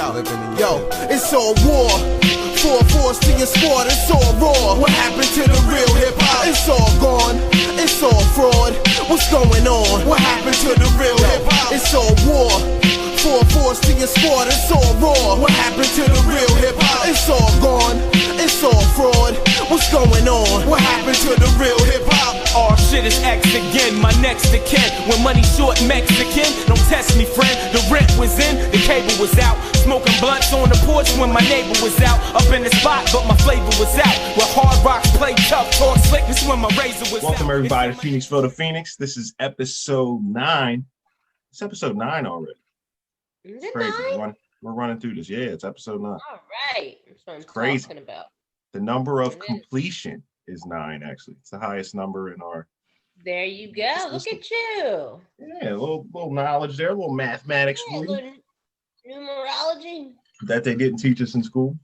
Yo, it's all war. 4-4 to your sport, it's all raw. What happened to the real hip-hop? It's all gone, it's all fraud. What's going on? What happened to the real hip-hop? It's all war. 4-4 to your sport, it's all raw. What happened to the real hip-hop? It's all gone, it's all fraud. What's going on? What happened to the real hip-hop? All shit is X again, my next of kin. When money short Mexican, don't test me, friend. The rent was in, the cable was out. Smoking blunts on the porch when my neighbor was out. Up in the spot, but my flavor was out. Where hard rocks play tough, talk slick, this when my razor was Welcome out. everybody to Phoenixville to Phoenix. This is episode 9. It's episode 9 already. Is It's it crazy. 9? We're running through this. Yeah, it's episode 9. All right. That's what I'm crazy. talking about. The number of It is. completion is 9, actually. It's the highest number in our... There you go. Look at you. Yeah, a little knowledge there, a little mathematics Yeah, for you little numerology. that they didn't teach us in school.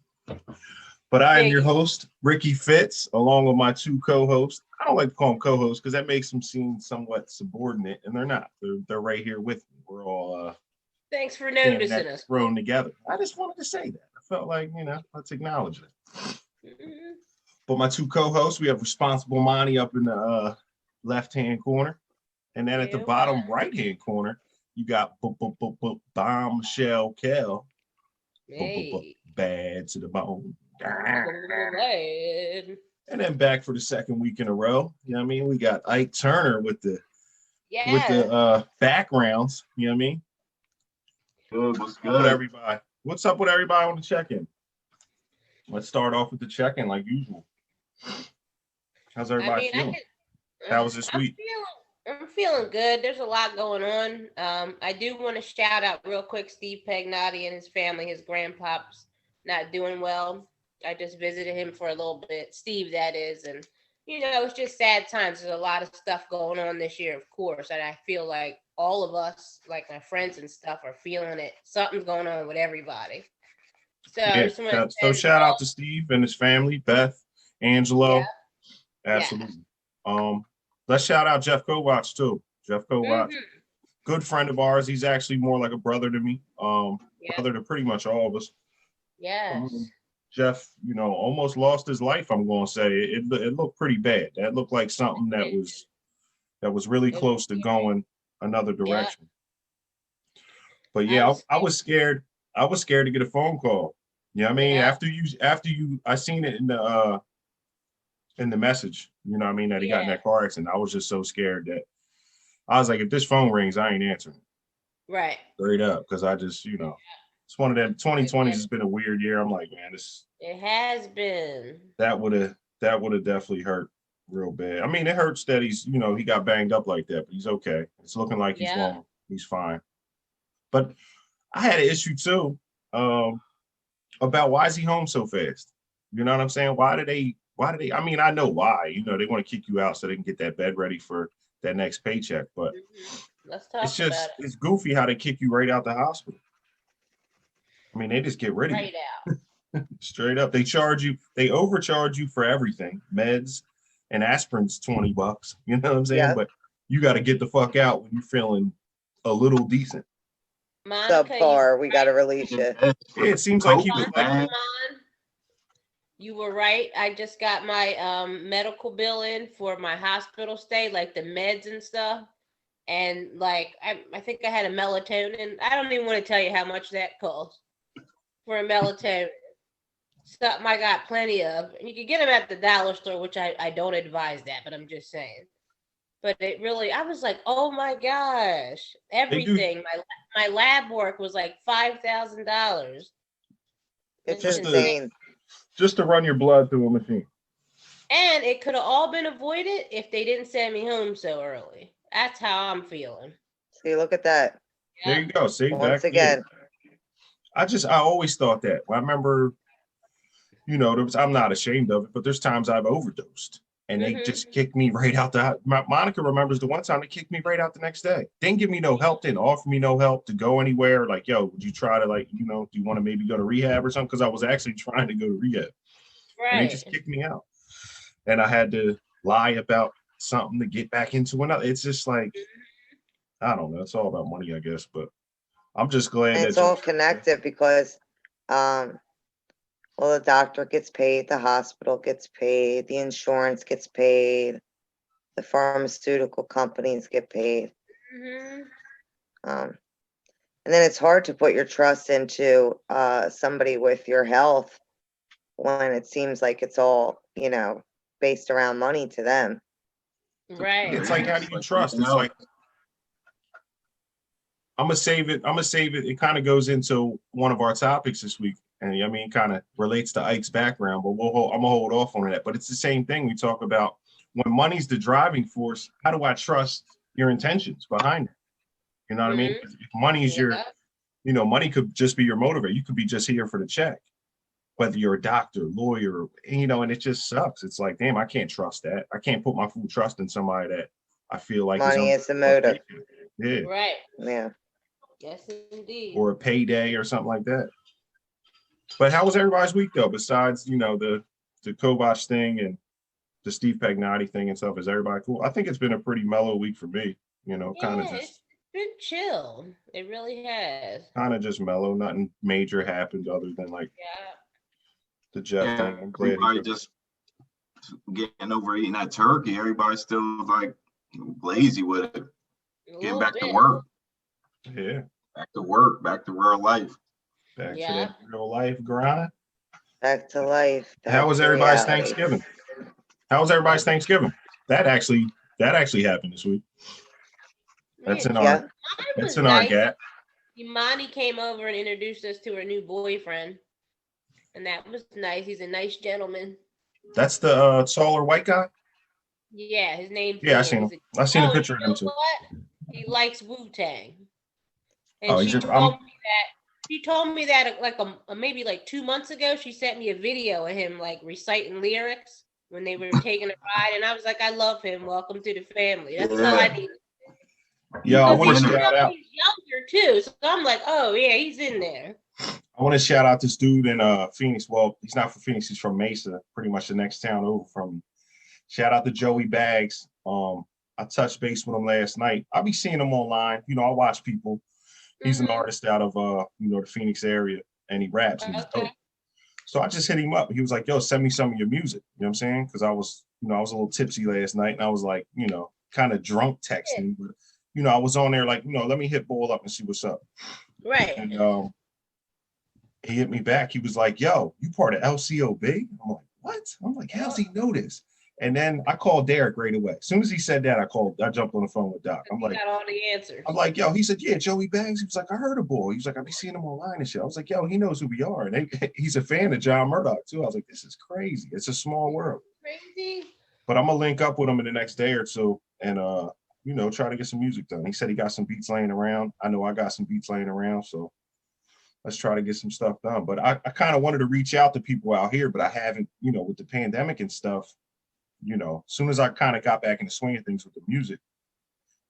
But I am your host, Ricky Fitz, along with my 2 co-hosts. I don't like to call them co-hosts because that makes them seem somewhat subordinate, and they're not. They're right here with me. We're all Thanks for noticing us. thrown together. I just wanted to say that. I felt like, let's acknowledge it. Mhm. But my 2 co-hosts, we have responsible Monnie up in the left-hand corner. And then at the Yeah. bottom right-hand corner, you got Bombshell Kel. Hey. Bad to the bone. Hey. And then back for the second week in a row. You know what I mean? We got Ike Turner with the Yeah. backgrounds. You know what I mean? Good. What's good with everybody? What's up with everybody on the check-in? Let's start off with the check-in like usual. How's everybody feeling? How was this week? I'm feeling good. There's a lot going on. I do want to shout out real quick Steve Pagnotti and his family. His grandpop's not doing well. I just visited him for a little bit. Steve, that is. And, it's just sad times. There's a lot of stuff going on this year, of course. And I feel like all of us, like my friends and stuff, are feeling it. Something's going on with everybody. So, shout out to Steve and his family, Beth, Angelo. Yeah. Absolutely. Let's shout out Jeff Kowatch too. Jeff Kowatch, good friend of ours. He's actually more like a brother to me. Brother to pretty much all of us. Yes. Jeff, almost lost his life. I'm going to say it looked pretty bad. That looked like something that was really close to going another direction. But yeah, I was scared. I was scared to get a phone call. You know what I mean? After you, I seen it in the message, that he got in that car accident. I was just so scared that I was like, if this phone rings, I ain't answering. Right. Straight up. Because I just, it's one of them. 2020 has been a weird year. I'm like, man, it has been. That would have definitely hurt real bad. I mean, it hurts that he's, he got banged up like that, but he's okay. It's looking like he's fine. But I had an issue too, about why is he home so fast? You know what I'm saying? Why did they, I mean, I know why, they want to kick you out so they can get that bed ready for that next paycheck, but Let's talk it's just, about it. it's goofy how they kick you right out the hospital. I mean, they just get rid of you. Out. Straight up. They overcharge you for everything, meds and aspirin's $20. You know what I'm saying? Yeah. But you got to get the fuck out when you're feeling a little decent. Subpar, we got to release it. Yeah, it seems like he was like, you were right. I just got my medical bill in for my hospital stay, like the meds and stuff. And like, I think I had a melatonin. I don't even want to tell you how much that cost for a melatonin. Something I got plenty of. And you can get them at the dollar store, which I don't advise that, but I'm just saying. But it really, I was like, oh my gosh, everything. My lab work was like $5,000. It's insane. Just to run your blood through a machine. And it could have all been avoided if they didn't send me home so early. That's how I'm feeling. See, look at that. Yeah. There you go. See, once again. I always thought that. I remember, I'm not ashamed of it, but there's times I've overdosed and they just kicked me right out the house. Monica remembers the one time they kicked me right out the next day. Didn't give me no help, didn't offer me no help to go anywhere. Like, yo, would you try to do you want to maybe go to rehab or something? Because I was actually trying to go to rehab. Right. And they just kicked me out. And I had to lie about something to get back into another. It's just like, I don't know. It's all about money, I guess. But I'm just glad and that it's all connected because Well, the doctor gets paid, the hospital gets paid, the insurance gets paid, the pharmaceutical companies get paid. Mm-hmm. And then it's hard to put your trust into somebody with your health when it seems like it's all, based around money to them. Right. It's like, how do you trust? It's like, I'm gonna save it. It kind of goes into one of our topics this week, and I mean, kind of relates to Ike's background, but I'm gonna hold off on that. But it's the same thing we talk about when money's the driving force. How do I trust your intentions behind it? You know what I mean? If money is your, money could just be your motivator. You could be just here for the check, whether you're a doctor, lawyer, and it just sucks. It's like, damn, I can't trust that. I can't put my full trust in somebody that I feel like money is the motive. Yeah. Right. Yeah. Yes, indeed. Or a payday or something like that. But how was everybody's week though? Besides, the Kovac thing and the Steve Pagnotti thing and stuff, is everybody cool? I think it's been a pretty mellow week for me. Kind of just. It's been chill. It really has. Kind of just mellow. Nothing major happened other than like the Jeff thing. I'm glad everybody just getting over eating that turkey. Everybody's still like lazy with it. Getting back to work. Yeah. Back to work. Back to real life. Back to that real life grind. Back to life. How was everybody's Thanksgiving? How was everybody's Thanksgiving? That actually happened this week. That's in our gap. Monnie came over and introduced us to her new boyfriend, and that was nice. He's a nice gentleman. That's the taller white guy. Yeah, his name's. Yeah, I seen him. I seen a picture of him too. What? He likes Wu-Tang. And she told me that like maybe like 2 months ago. She sent me a video of him like reciting lyrics when they were taking a ride, and I was like, I love him. Welcome to the family. That's all I need. Yeah, I want to shout out. He's younger too, so I'm like, oh yeah, he's in there. I want to shout out this dude in Phoenix. Well, he's not from Phoenix. He's from Mesa, pretty much the next town over from me. Shout out to Joey Bags. I touched base with him last night. I'll be seeing him online. I watch people. He's an artist out of the Phoenix area, and he raps. And he's dope. So I just hit him up. He was like, "Yo, send me some of your music." You know what I'm saying? Because I was a little tipsy last night, and I was like, kind of drunk texting. But I was on there like, let me hit Bull up and see what's up. Right. And he hit me back. He was like, "Yo, you part of LCOB?" I'm like, "What?" I'm like, "How's he know this?" And then I called Derek right away. As soon as he said that, I jumped on the phone with Doc. I'm like, got all the answers. I'm like, "Yo," he said, "Yeah, Joey Bags." He was like, "I heard of Bull." He was like, "I be seeing him online and shit." I was like, "Yo, he knows who we are." And he's a fan of John Murdoch too. I was like, "This is crazy. It's a small world." Crazy. But I'm gonna link up with him in the next day or two and try to get some music done. He said he got some beats laying around. I know I got some beats laying around, so let's try to get some stuff done. But I kind of wanted to reach out to people out here, but I haven't, with the pandemic and stuff, as soon as I kind of got back in the swing of things with the music.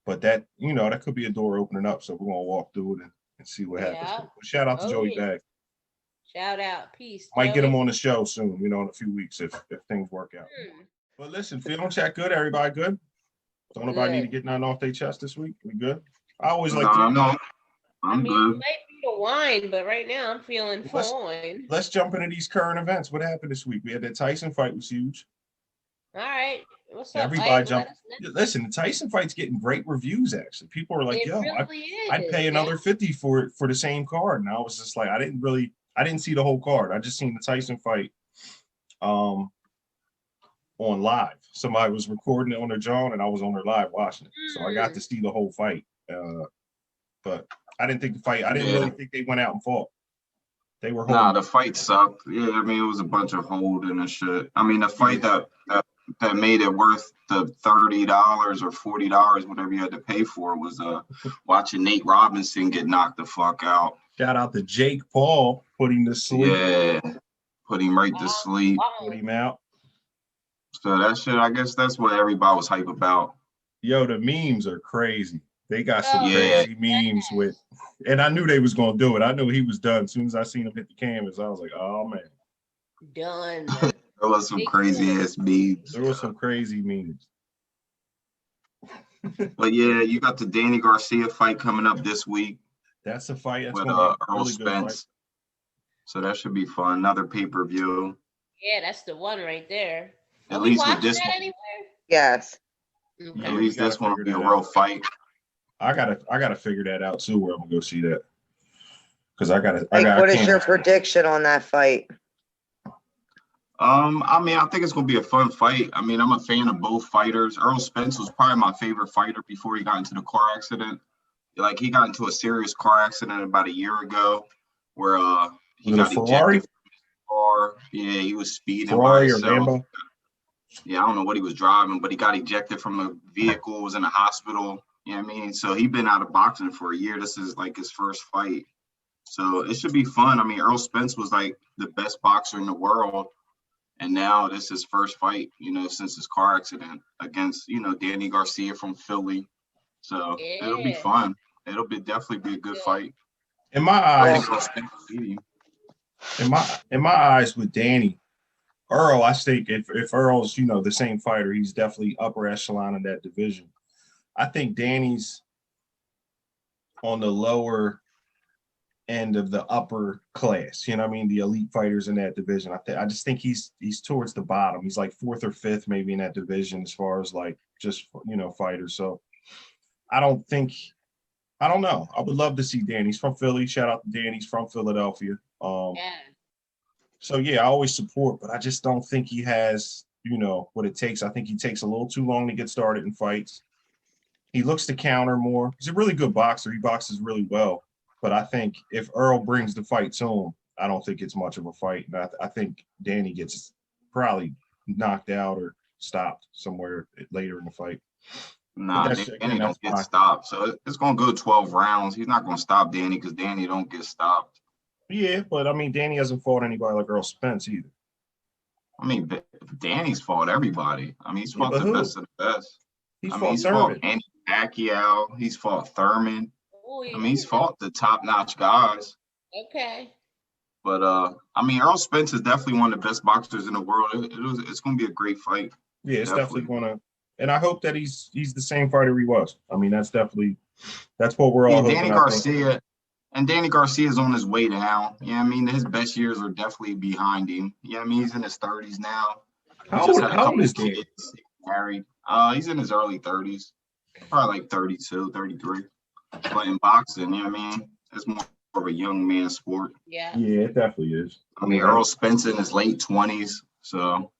But that, that could be a door opening up. So we're going to walk through it and see what happens. But shout out to Joey Bag. Shout out. Peace. Might get him on the show soon, in a few weeks if things work out. But listen, feeling chat good? Everybody good? Don't nobody need to get nothing off their chest this week? We good? I always like to. No. I'm good. It might be the wine, but right now I'm feeling fine. Let's jump into these current events. What happened this week? We had that Tyson fight was huge. All right. What's up? Everybody jumped. Listen, the Tyson fight's getting great reviews, actually. People are like, "Yo, I'd pay another $50 for it for the same card." And I was just like, I didn't see the whole card. I just seen the Tyson fight on live. Somebody was recording it on their John, and I was on their live watching it. So I got to see the whole fight. But I didn't think the fight, I didn't really think they went out and fought. They were holding. Nah, the fight sucked. Yeah, I mean, it was a bunch of holding and shit. I mean, the fight that made it worth the $30 or $40, whatever you had to pay for, was watching Nate Robinson get knocked the fuck out. Shout out to Jake Paul putting to sleep. Yeah, put him right to sleep. Put him out. So that shit, I guess that's what everybody was hype about. Yo, the memes are crazy. They got some crazy memes with, and I knew they was gonna do it. I knew he was done. As soon as I seen him hit the canvas, I was like, "Oh man, done." There was some crazy ass memes. There was some crazy memes. But yeah, you got the Danny Garcia fight coming up this week. That's a fight. That's with gonna be a Earl really Spence. So that should be fun. Another pay-per-view. Yeah, that's the one right there. At Are we least with watching this that one, anywhere? Yes. Okay. at we least gotta this one will figure be a that real out. fight. I gotta figure that out too. Where I'm gonna go see that because I Like, what is can't- your prediction on that fight? I mean, I think it's gonna be a fun fight. I mean, I'm a fan of both fighters. Errol Spence was probably my favorite fighter before he got into the car accident. Like, he got into a serious car accident about a year ago where he Was it a got Ferrari? ejected from his car. Yeah, he was speeding by Ferrari or himself. Lambo? Yeah, I don't know what he was driving, but he got ejected from a vehicle, was in a hospital. You know what I mean? So he's been out of boxing for a year. This is like his first fight. So it should be fun. I mean, Errol Spence was like the best boxer in the world. And now this is his first fight, you know, since his car accident against, you know, Danny Garcia from Philly. So it'll be Yeah. fun. It'll definitely be a good fight. In my I eyes, think Errol Spence will beat him. in my eyes with Danny, Earl, I think if Earl's, you know, the same fighter, he's definitely upper echelon in that division. I think Danny's on the lower end of the upper class. You know what I mean? The elite fighters in that division. I just think he's towards the bottom. He's like fourth or fifth maybe in that division as far as like just, you know, fighters. So I don't know. I would love to see Danny. He's from Philly. Shout out to Danny. He's from Philadelphia. Yeah. So yeah, I always support, but I just don't think he has, you know, what it takes. I think he takes a little too long to get started in fights. He looks to counter more. He's a really good boxer. He boxes really well. But I think if Earl brings the fight to him, I don't think it's much of a fight. And I think Danny gets probably knocked out or stopped somewhere later in the fight. Nah, Danny don't get stopped. So it's going to go 12 rounds. He's not going to stop Danny because Danny don't get stopped. Yeah, but I mean, Danny hasn't fought anybody like Earl Spence either. I mean, Danny's fought everybody. I mean, he's fought the best of the best. He's He's fought Manny Pacquiao. He's fought Thurman. Ooh, I mean, he's fought the top-notch guys. Okay. But, I mean, Errol Spence is definitely one of the best boxers in the world. It's going to be a great fight. Yeah, it's definitely going to. And I hope that he's the same fighter he was. I mean, that's what we're all hoping. Danny Garcia is on his way down. Yeah, I mean, his best years are definitely behind him. Yeah, I mean, he's in his 30s now. How old is Danny? Married. He's in his early 30s. Probably like 32, 33. But in boxing, you know what I mean? It's more of a young man sport. Yeah. Yeah, it definitely is. I mean, Errol Spence in his late 20s. So,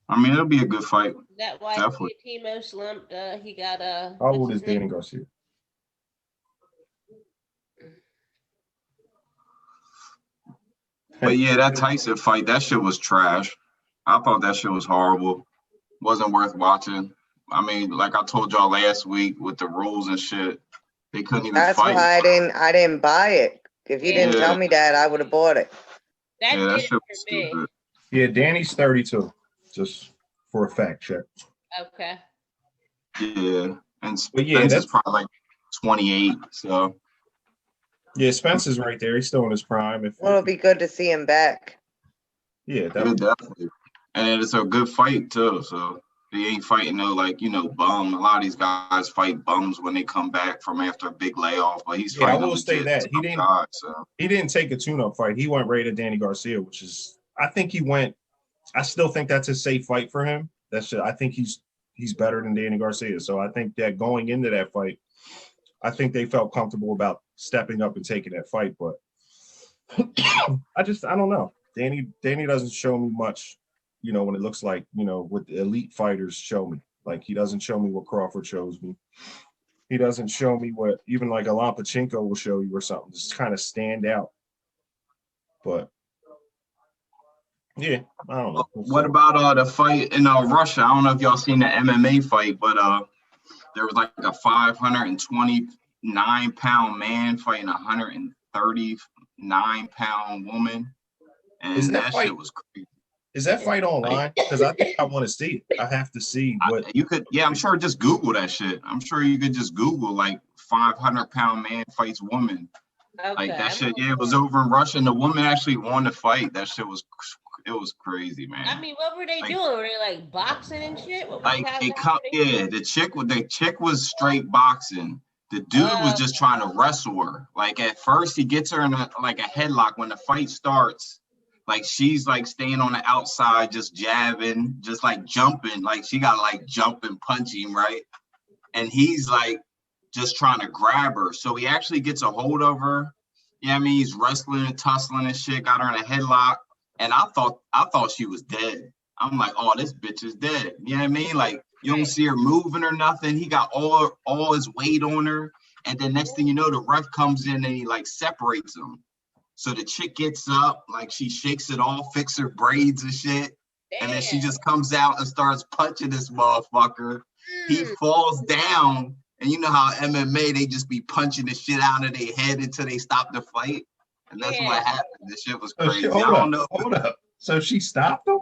I mean, it'll be a good fight. Is that why Definitely. Timo slumped? He got How old is Danny Garcia? But yeah, that Tyson fight, that shit was trash. I thought that shit was horrible. Wasn't worth watching. I mean, like I told y'all last week with the rules and shit, they couldn't even That's fight. why I didn't buy it. If you didn't tell me that, I would have bought it. That shit was stupid. Yeah, Danny's 32. Just for a fact check. Okay. Yeah, and But yeah, Spence that's is probably like 28. So yeah, Spence is right there. He's still in his prime. Well, it'll be good to see him back. Yeah, definitely. definitely. And it's a good fight too. So he ain't fighting no like bum. A lot of these guys fight bums when they come back from after a big layoff. But he's fighting. I will say that he didn't take a tune-up fight. He went right at Danny Garcia, which is I still think that's a safe fight for him. I think he's better than Danny Garcia. So I think that going into that fight, I think they felt comfortable about stepping up and taking that fight. But I don't know. Danny doesn't show me much, when it looks like, what the elite fighters show me. Like, he doesn't show me what Crawford shows me. He doesn't show me what even like Alan Pachinko will show you or something. Just kind of stand out. But yeah, I don't know. What about the fight in Russia? I don't know if y'all seen the MMA fight, but there was like a 529-pound man fighting a 139-pound woman, and that shit was crazy. Is that fight online? Because I think I want to see it. I have to see what you could. Yeah, I'm sure. Just Google that shit. I'm sure you could just Google like 500-pound man fights woman. Okay. Like that shit. Yeah, it was over in Russia, and the woman actually won the fight. That shit was. It was crazy, man. I mean, what were they doing? Were they like boxing and shit? The chick was straight boxing, The dude was just trying to wrestle her. Like at first he gets her in a headlock. When the fight starts, like she's like staying on the outside, just jabbing, just like jumping. Like she got like jump and punch him, right? And he's like just trying to grab her. So he actually gets a hold of her. Yeah, I mean, he's wrestling and tussling and shit, got her in a headlock. And I thought she was dead. I'm like, oh, this bitch is dead. You know what I mean? Like, you don't see her moving or nothing. He got all his weight on her. And then next thing you know, the ref comes in and he like separates them. So the chick gets up, like she shakes it off, fix her braids and shit. And then she just comes out and starts punching this motherfucker. He falls down. And you know how MMA, they just be punching the shit out of their head until they stop the fight. And that's what happened. This shit was crazy. Hold up. So she stopped him?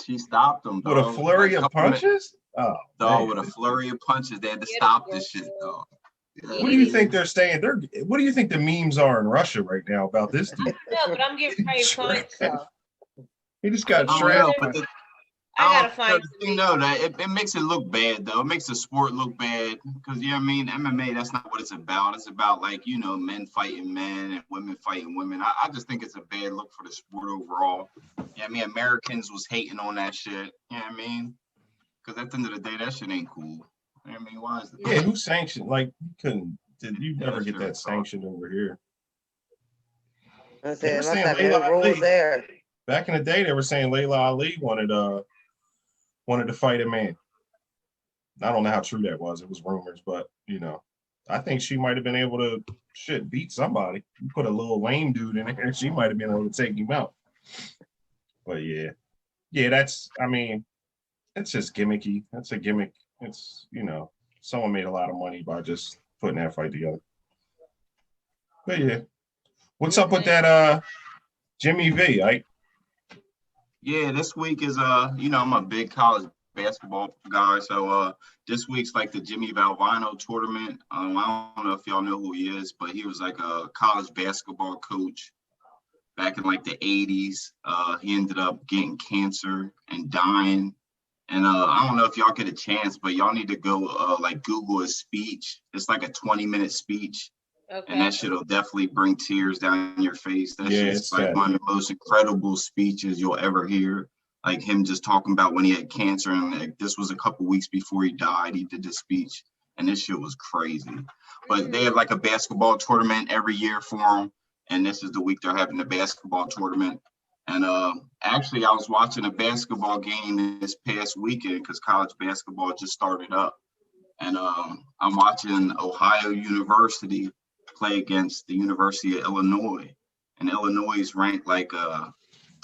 She stopped him, with a flurry of punches? With a flurry of punches. They had to stop this shit, dog. Yeah. What do you think they're saying? What do you think the memes are in Russia right now about this dude? No, but I'm getting ready to find stuff. He just got shredded. I gotta find. You know that it makes it look bad though. It makes the sport look bad because you know what I mean. MMA, that's not what it's about. It's about like men fighting men and women fighting women. I just think it's a bad look for the sport overall. Yeah, I mean Americans was hating on that shit. You know what I mean? Because at the end of the day, that shit ain't cool. You know what I mean? Why is it? Yeah, who sanctioned? Like you never get that sanctioned over here. Must have new rules there. Back in the day, they were saying Layla Ali wanted to fight a man. I don't know how true that was. It was rumors, but I think she might have been able to beat somebody. You put a little lame dude in there, she might have been able to take him out. But yeah, that's just gimmicky. That's a gimmick. It's someone made a lot of money by just putting that fight together. But yeah, what's up with that Jimmy V, right? Yeah, this week is I'm a big college basketball guy, so this week's like the Jimmy Valvano tournament. I don't know if y'all know who he is, but he was like a college basketball coach back in like the 80s. He ended up getting cancer and dying. And I don't know if y'all get a chance, but y'all need to go like Google his speech. It's like a 20-minute speech. Okay. And that shit will definitely bring tears down your face. That shit's like one of the most incredible speeches you'll ever hear. Like him just talking about when he had cancer, and like, this was a couple weeks before he died. He did this speech, and this shit was crazy. But they have like a basketball tournament every year for him, and this is the week they're having the basketball tournament. And actually, I was watching a basketball game this past weekend because college basketball just started up, and I'm watching Ohio University play against the University of Illinois, and Illinois is ranked like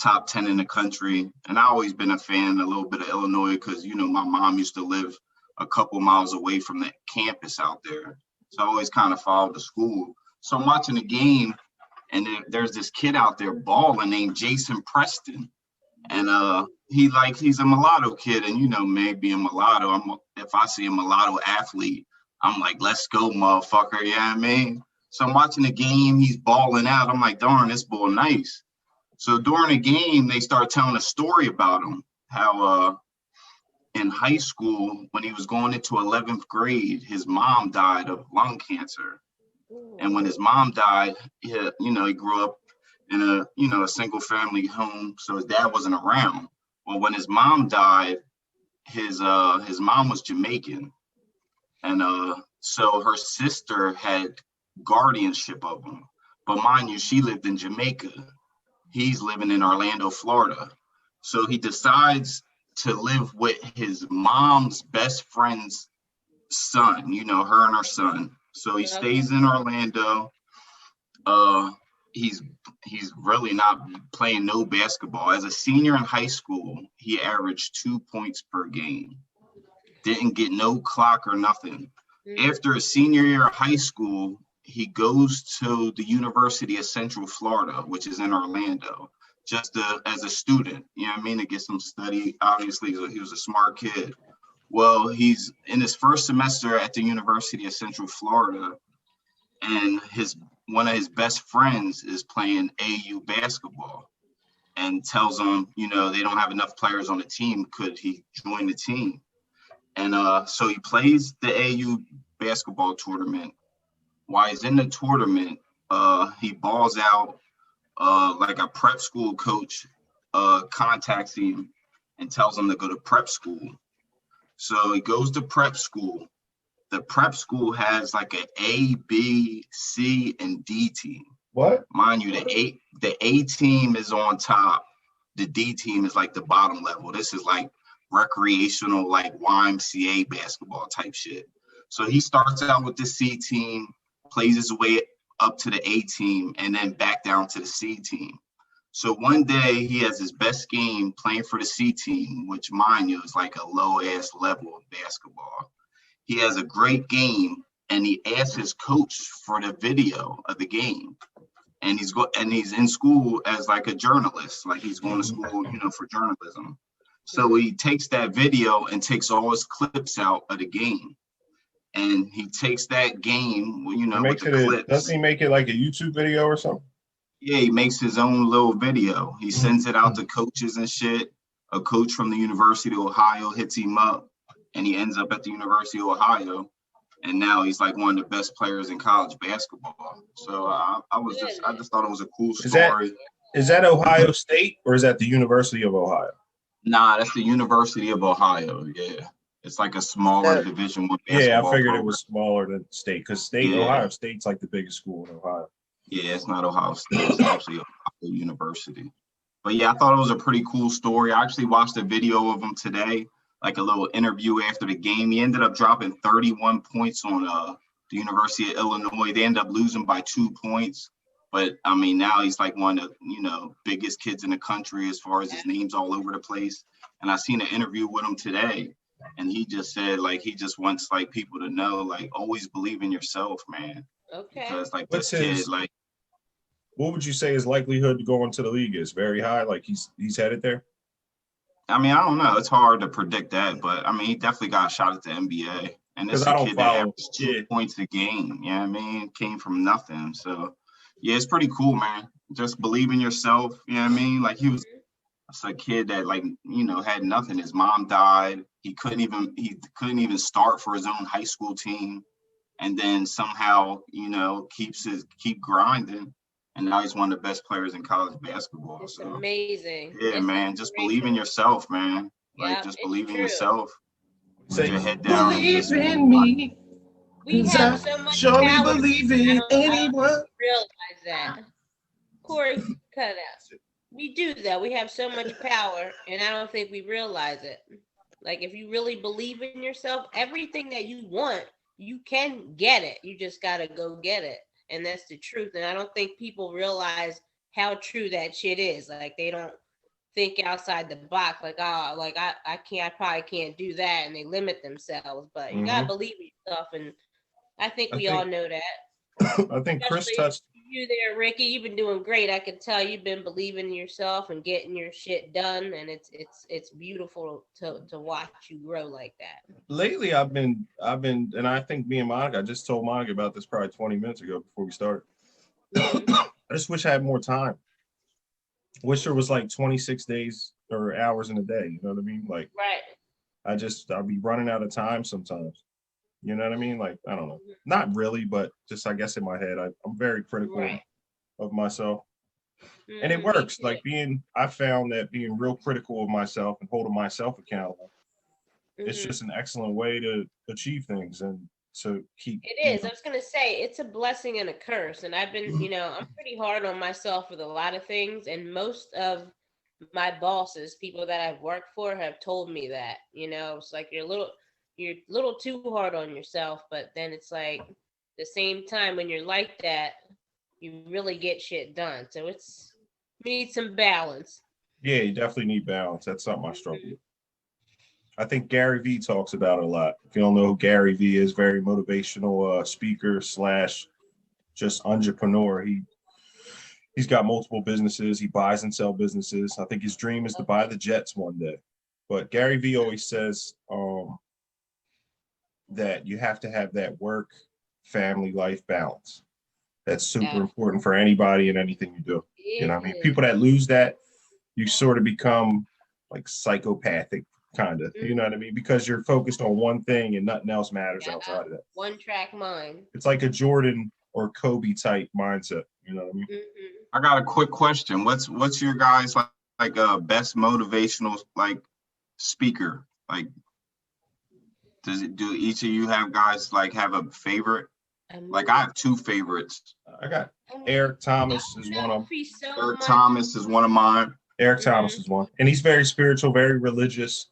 top 10 in the country. And I've always been a fan a little bit of Illinois because my mom used to live a couple miles away from the campus out there, so I always kind of followed the school. So I'm watching the game, and there's this kid out there balling named Jason Preston, and he's a mulatto kid, and me being mulatto, if I see a mulatto athlete, I'm like, let's go, motherfucker. You know what I mean? So I'm watching the game, he's balling out. I'm like, darn, this boy nice. So during the game, they start telling a story about him, how in high school, when he was going into 11th grade, his mom died of lung cancer. And when his mom died, he grew up in a single family home, so his dad wasn't around. Well, when his mom died, his mom was Jamaican. And so her sister had guardianship of him, but mind you, she lived in Jamaica. He's living in Orlando, Florida. So he decides to live with his mom's best friend's son, her and her son. So he stays in Orlando. He's really not playing no basketball. As a senior in high school, he averaged 2 points per game. Didn't get no clock or nothing. After his senior year of high school, he goes to the University of Central Florida, which is in Orlando, just as a student, to get some study. Obviously, he was a smart kid. Well, he's in his first semester at the University of Central Florida, and one of his best friends is playing AU basketball, and tells him, they don't have enough players on the team. Could he join the team? And so he plays the AU basketball tournament. While he's in the tournament, he balls out. Like a prep school coach contacts him and tells him to go to prep school. So he goes to prep school. The prep school has like an A, B, C, and D team. What? Mind you, the A team is on top. The D team is like the bottom level. This is like recreational, like YMCA basketball type shit. So he starts out with the C team, plays his way up to the A team, and then back down to the C team. So one day he has his best game playing for the C team, which mind you is like a low ass level of basketball. He has a great game, and he asks his coach for the video of the game. And he's in school as like a journalist, like he's going to school, for journalism. So he takes that video and takes all his clips out of the game. And he takes that game, with the clips. Doesn't he make it like a YouTube video or something? Yeah, he makes his own little video. He sends it out to coaches and shit. A coach from the University of Ohio hits him up, and he ends up at the University of Ohio. And now he's like one of the best players in college basketball. So I just thought it was a cool story. Is that Ohio State or is that the University of Ohio? Nah, that's the University of Ohio. Yeah, it's like a smaller Division I basketball. Yeah, I figured it was smaller than State because Ohio State's like the biggest school in Ohio. Yeah, it's not Ohio State. It's actually Ohio University. But yeah, I thought it was a pretty cool story. I actually watched a video of him today, like a little interview after the game. He ended up dropping 31 points on the University of Illinois. They ended up losing by 2 points. But I mean, now he's like one of biggest kids in the country as far as his name's all over the place. And I seen an interview with him today, and he just said like he just wants like people to know like always believe in yourself, man. Okay. Because like What's this kid, like, what would you say his likelihood to go into the league is? Very high, like he's headed there? I mean, I don't know. It's hard to predict that, but I mean, he definitely got a shot at the NBA. And this is a kid that averaged 2 points a game. You know what I mean? Came from nothing. So yeah, it's pretty cool, man. Just believe in yourself. You know what I mean? Like he was a kid that like, had nothing. His mom died. He couldn't even start for his own high school team. And then somehow, keep grinding. And now he's one of the best players in college basketball. It's so amazing. Yeah, man. Just believe in yourself, man. Like just believe in yourself. Put your head down. Believe in me. We have so much surely power. believe in anyone. Realize that. Corey, cut out. We do that. We have so much power, and I don't think we realize it. Like if you really believe in yourself, everything that you want, you can get it. You just gotta go get it. And that's the truth. And I don't think people realize how true that shit is. Like they don't think outside the box. Like, oh, like I probably can't do that. And they limit themselves. But you gotta believe in yourself. And I think we all know that. I think Chris Especially touched. you there, Ricky. You've been doing great. I can tell you've been believing in yourself and getting your shit done. And it's beautiful to watch you grow like that. Lately, I've been, and I think me and Monica, I just told Monica about this probably 20 minutes ago before we started. I just wish I had more time. Wish there was like 26 days or hours in a day. You know what I mean? Like, right. I'll be running out of time sometimes. You know what I mean? Like, I don't know. Not really, but just, I guess in my head, I'm very critical of myself. And it works. Like I found that being real critical of myself and holding myself accountable, it's just an excellent way to achieve things and to keep. It is. I was going to say, it's a blessing and a curse. And I've been, I'm pretty hard on myself with a lot of things. And most of my bosses, people that I've worked for, have told me that, it's like you're a little too hard on yourself. But then it's like the same time when you're like that, you really get shit done. So we need some balance. Yeah, you definitely need balance. That's something I struggle with. I think Gary Vee talks about it a lot. If you don't know who Gary Vee is, very motivational speaker / just entrepreneur. He's got multiple businesses. He buys and sells businesses. I think his dream is to buy the Jets one day. But Gary Vee always says that you have to have that work, family, life balance. That's super important for anybody and anything you do. You know what I mean? People that lose that, you sort of become like psychopathic kind of, you know what I mean? Because you're focused on one thing and nothing else matters outside of that. One track mind. It's like a Jordan or Kobe type mindset, you know what I mean? I got a quick question. What's your guys like best motivational like speaker? Like, do each of you have guys like have a favorite? Like I have two favorites. I got Eric Thomas is one of them. Eric Thomas is one of mine. Eric Thomas is one, and he's very spiritual, very religious.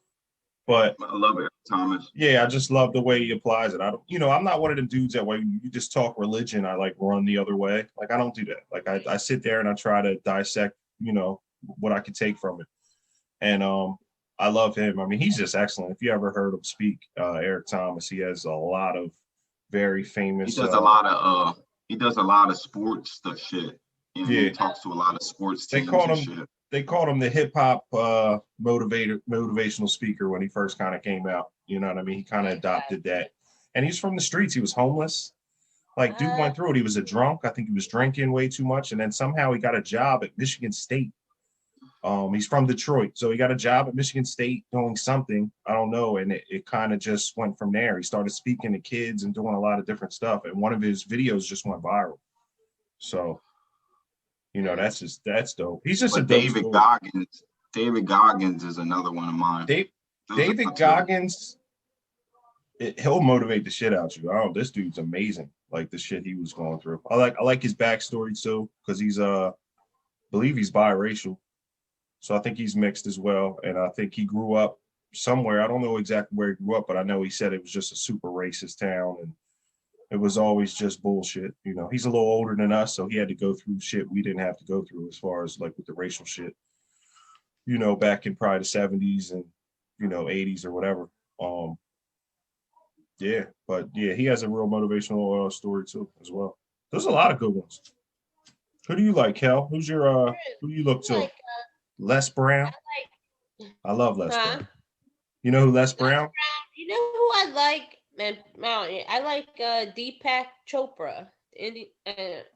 But I love Eric Thomas. Yeah, I just love the way he applies it. I don't, I'm not one of them dudes that way you just talk religion, I like run the other way. Like I don't do that. Like I sit there and I try to dissect, what I could take from it. And I love him. I mean, he's just excellent. If you ever heard him speak, Eric Thomas, he has a lot of very famous. He does a lot of sports stuff shit. He talks to a lot of sports teams and shit. They called him the hip hop motivational speaker when he first kind of came out. You know what I mean? He kind of adopted that. And he's from the streets. He was homeless. Like dude went through it. He was a drunk. I think he was drinking way too much. And then somehow he got a job at Michigan State. He's from Detroit. So he got a job at Michigan State doing something. I don't know. And it kind of just went from there. He started speaking to kids and doing a lot of different stuff. And one of his videos just went viral. So that's dope. He's just a David Goggins. David Goggins is another one of mine. David Goggins, he'll motivate the shit out you. Oh, this dude's amazing. Like the shit he was going through. I like his backstory too, because he's believe he's biracial. So I think he's mixed as well. And I think he grew up somewhere. I don't know exactly where he grew up, but I know he said it was just a super racist town and it was always just bullshit. He's a little older than us, so he had to go through shit we didn't have to go through as far as like with the racial shit, back in probably the 70s and, 80s or whatever. He has a real motivational story too, as well. There's a lot of good ones. Who do you like, Kel? Who do you look to? Les Brown? I love Les Brown. You know who Les Brown? You know who I like? Man, I like Deepak Chopra. I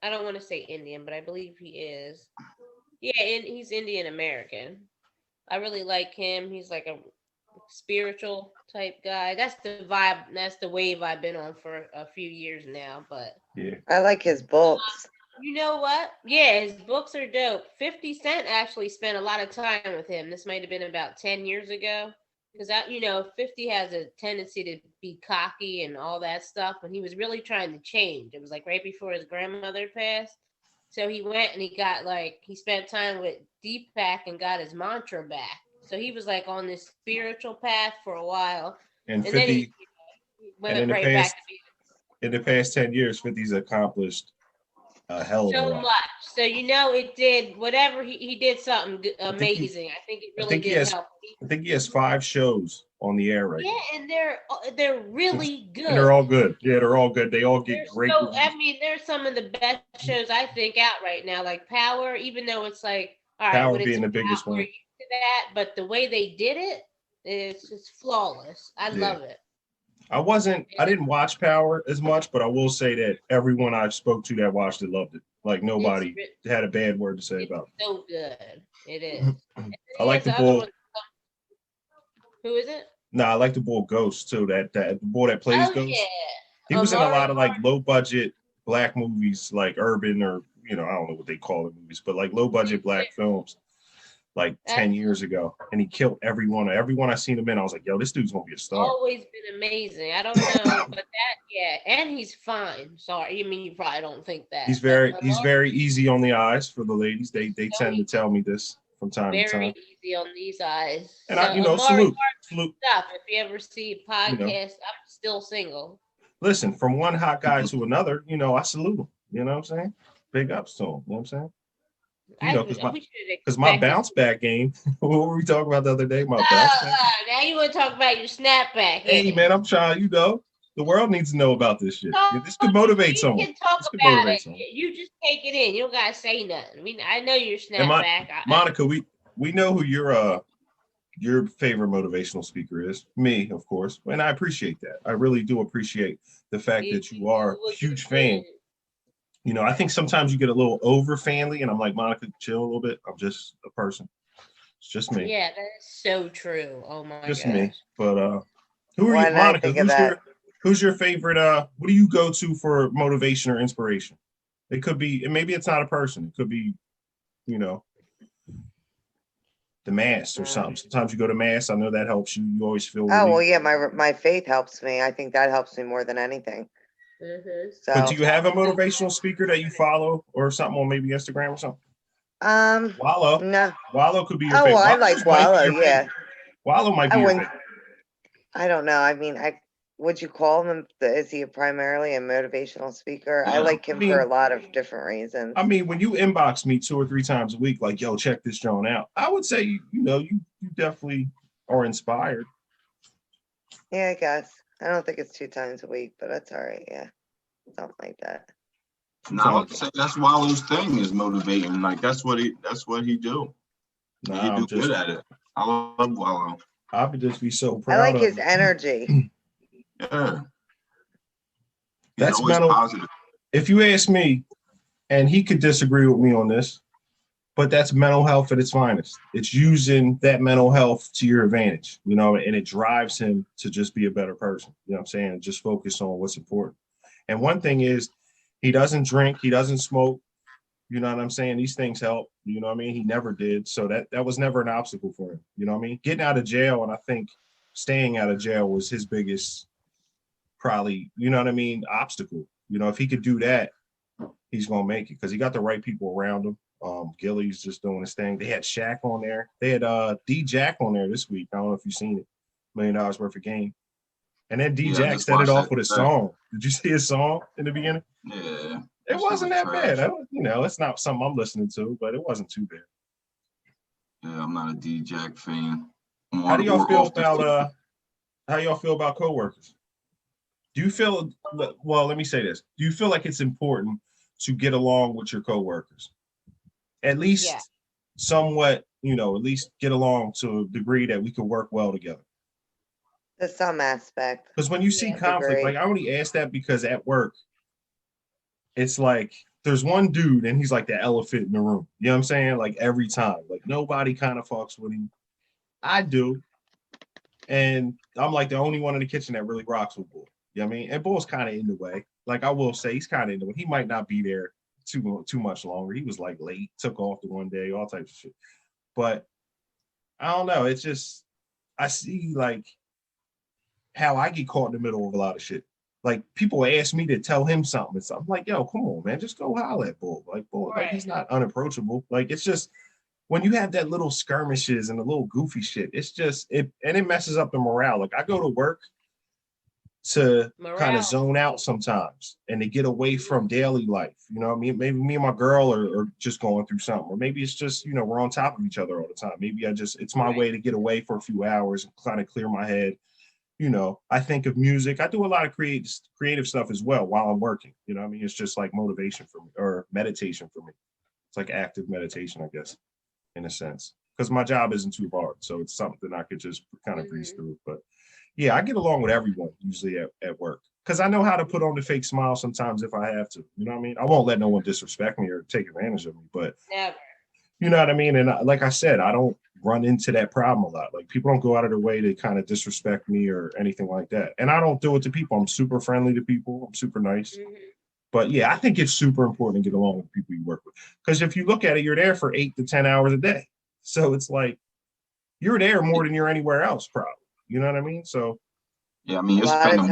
don't want to say Indian, but I believe he is. Yeah, and he's Indian American. I really like him. He's like a spiritual type guy. That's the vibe. That's the wave I've been on for a few years now. But yeah, I like his books. You know what? Yeah, his books are dope. 50 Cent actually spent a lot of time with him. This might have been about 10 years ago. Because, 50 has a tendency to be cocky and all that stuff. And he was really trying to change. It was like right before his grandmother passed. So he went and he spent time with Deepak and got his mantra back. So he was like on this spiritual path for a while. And 50, then he went right back to being. In the past 10 years, 50's accomplished a hell of a lot. So much. So it did whatever he did something amazing. I think it really did help. I think he has 5 shows on the air right now. Yeah, and they're really good. And they're all good. Yeah, they're all good. They all get great. So they're some of the best shows I think out right now. Like Power, even though it's like all right, Power being the biggest one. To that, but the way they did it's just flawless. I love it. I didn't watch Power as much, but I will say that everyone I've spoke to that watched it loved it. Like nobody had a bad word to say about it. So good. It is. I like the bull. Who is it? No, I like the bull Ghost too. That the boy that plays Ghost. Yeah. He was in a lot of like low budget black movies, like urban or I don't know what they call the movies, but like low budget black films. Like 10 years ago, and he killed everyone. Everyone I seen him in, I was like, "Yo, this dude's gonna be a star." Always been amazing. I don't know, but and he's fine. Sorry, you probably don't think that. He's very easy on the eyes for the ladies. They tend to tell me this from time to time. Very easy on these eyes. And salute. Stuff. If you ever see a podcast, I'm still single. Listen, from one hot guy to another, I salute him. You know what I'm saying? Big ups to him. You know what I'm saying? Because my bounce back game. What were we talking about the other day? My bounce back. Now you want to talk about your snapback? Hey man, I'm trying. The world needs to know about this shit. This could motivate someone. You can talk about it. You just take it in. You don't gotta say nothing. I know your snapback. Monica, we know who your favorite motivational speaker is. Me, of course, and I appreciate that. I really do appreciate the fact that you are a huge fan. I think sometimes you get a little over fanly, and I'm like, Monica, chill a little bit. I'm just a person. It's just me. Yeah, that is so true. Oh my Just gosh. me. But who are Why you, didn't I Monica? think of that? Who's your favorite? What do you go to for motivation or inspiration? It could be, and maybe it's not a person. It could be, you know, the mass or something. Sometimes you go to mass. I know that helps you. You always feel Oh, well, relief. yeah, my faith helps me. I think that helps me more than anything. But So, do you have a motivational speaker that you follow or something on maybe Instagram or something? Wallow. no. Wallow could be your Oh, favorite. well, I like Wallow, yeah. Wallow might be I your wouldn't, favorite. I don't know. I mean, would you call him, is he primarily a motivational speaker? I Yeah. like him for a lot of different reasons. I mean, when you inbox me 2 or 3 times a week, like, yo, check this joint out, I would say, you know, you definitely are inspired. Yeah, I guess. I don't think it's 2 times a week, but that's all right. Yeah. Something like that. And I would say that's Wallow's thing is motivating. Like that's what he do. Nah, He do I'm just, good at it. I love Wallow. I would just be so I proud like of his him. energy. Yeah. He's That's always mental. positive. If you ask me, and he could disagree with me on this, but that's mental health at its finest. It's using that mental health to your advantage, you know, and it drives him to just be a better person. You know what I'm saying? Just focus on what's important. And one thing is, he doesn't drink, he doesn't smoke. You know what I'm saying? These things help. You know what I mean? He never did. So that was never an obstacle for him. You know what I mean? Getting out of jail, and I think staying out of jail was his biggest, probably, you know what I mean, obstacle. You know, if he could do that, he's gonna make it because he got the right people around him. Gilly's just doing his thing. They had Shaq on there. They had D Jack on there this week. I don't know if you've seen it. $1 million worth of game. And then D Jack set it off with a song. Did you see his song in the beginning? Yeah. It wasn't that bad. You know, it's not something I'm listening to, but it wasn't too bad. Yeah, I'm not a D-Jack fan. How do y'all feel about coworkers? Do you feel, well, let me say this. Do you feel like it's important to get along with your coworkers? At least somewhat, you know, at least get along to a degree that we can work well together. To some aspect. Because when you see conflict, like I only ask that because at work, it's like there's one dude and he's like the elephant in the room. You know what I'm saying? Like every time, like nobody kind of fucks with him. I do. And I'm like the only one in the kitchen that really rocks with Bull. You know what I mean? And Bull's kind of in the way. Like I will say he's kind of in the way. He might not be there too much longer. He was like late, took off the one day, all types of shit. But I don't know. It's just, I see like how I get caught in the middle of a lot of shit. Like people ask me to tell him something. And I'm like, yo, come on, man, just go holler at Bull. Like Bull, like he's not unapproachable. Like it's just when you have that little skirmishes and the little goofy shit, it's just it messes up the morale. Like I go to work to kind of zone out sometimes and to get away from daily life. You know what I mean? Maybe me and my girl are just going through something, or maybe it's just, you know, we're on top of each other all the time. Maybe it's my way to get away for a few hours and kind of clear my head. You know, I think of music. I do a lot of creative stuff as well while I'm working. You know what I mean? It's just like motivation for me or meditation for me. It's like active meditation, I guess, in a sense, because my job isn't too hard. So it's something I could just kind of breeze through. But yeah, I get along with everyone usually at work because I know how to put on the fake smile sometimes if I have to. You know what I mean? I won't let no one disrespect me or take advantage of me, but you know what I mean? And like I said, I don't run into that problem a lot. Like people don't go out of their way to kind of disrespect me or anything like that. And I don't do it to people. I'm super friendly to people. I'm super nice. But yeah, I think it's super important to get along with people you work with. Because if you look at it, you're there for 8 to 10 hours a day. So it's like you're there more than you're anywhere else, probably. You know what I mean? So yeah, I mean, you're spending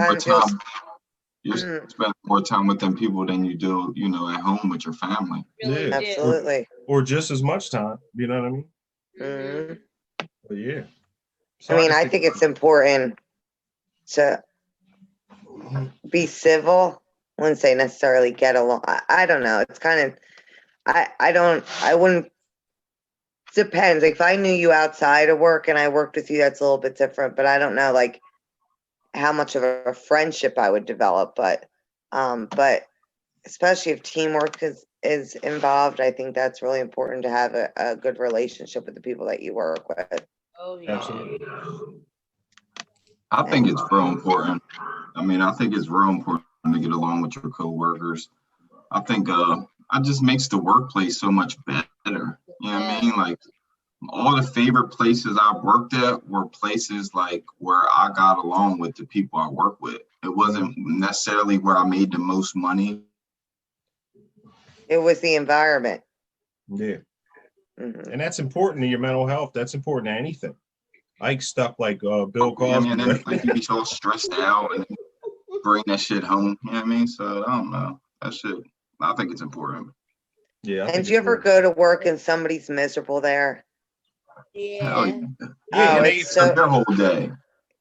more time with them people than you do, you know, at home with your family. Yeah, absolutely. Or just as much time. You know what I mean? But yeah. I mean, I think it's important to be civil. I wouldn't say necessarily get along. I don't know. It's kind of, I wouldn't, depends. Like if I knew you outside of work and I worked with you, that's a little bit different, but I don't know like how much of a friendship I would develop, but especially if teamwork is involved, I think that's really important to have a good relationship with the people that you work with. Oh yeah. Absolutely. I think it's real important. I mean, I think it's real important to get along with your coworkers. I think it just makes the workplace so much better. You know what I mean? all the favorite places I worked at were places like where I got along with the people I work with. It wasn't necessarily where I made the most money. It was the environment. Yeah. Mhm. And that's important to your mental health. That's important to anything. Like stuff like Bill Yeah, I Cosby. mean, and then like you get all stressed out and bring that shit home. You know what I mean? So I don't know. That shit, I think it's important. Yeah. I And think do you it's ever good. go to work and somebody's miserable there? Hell Yeah. yeah. Yeah, Oh, and it's Spend so, their whole day.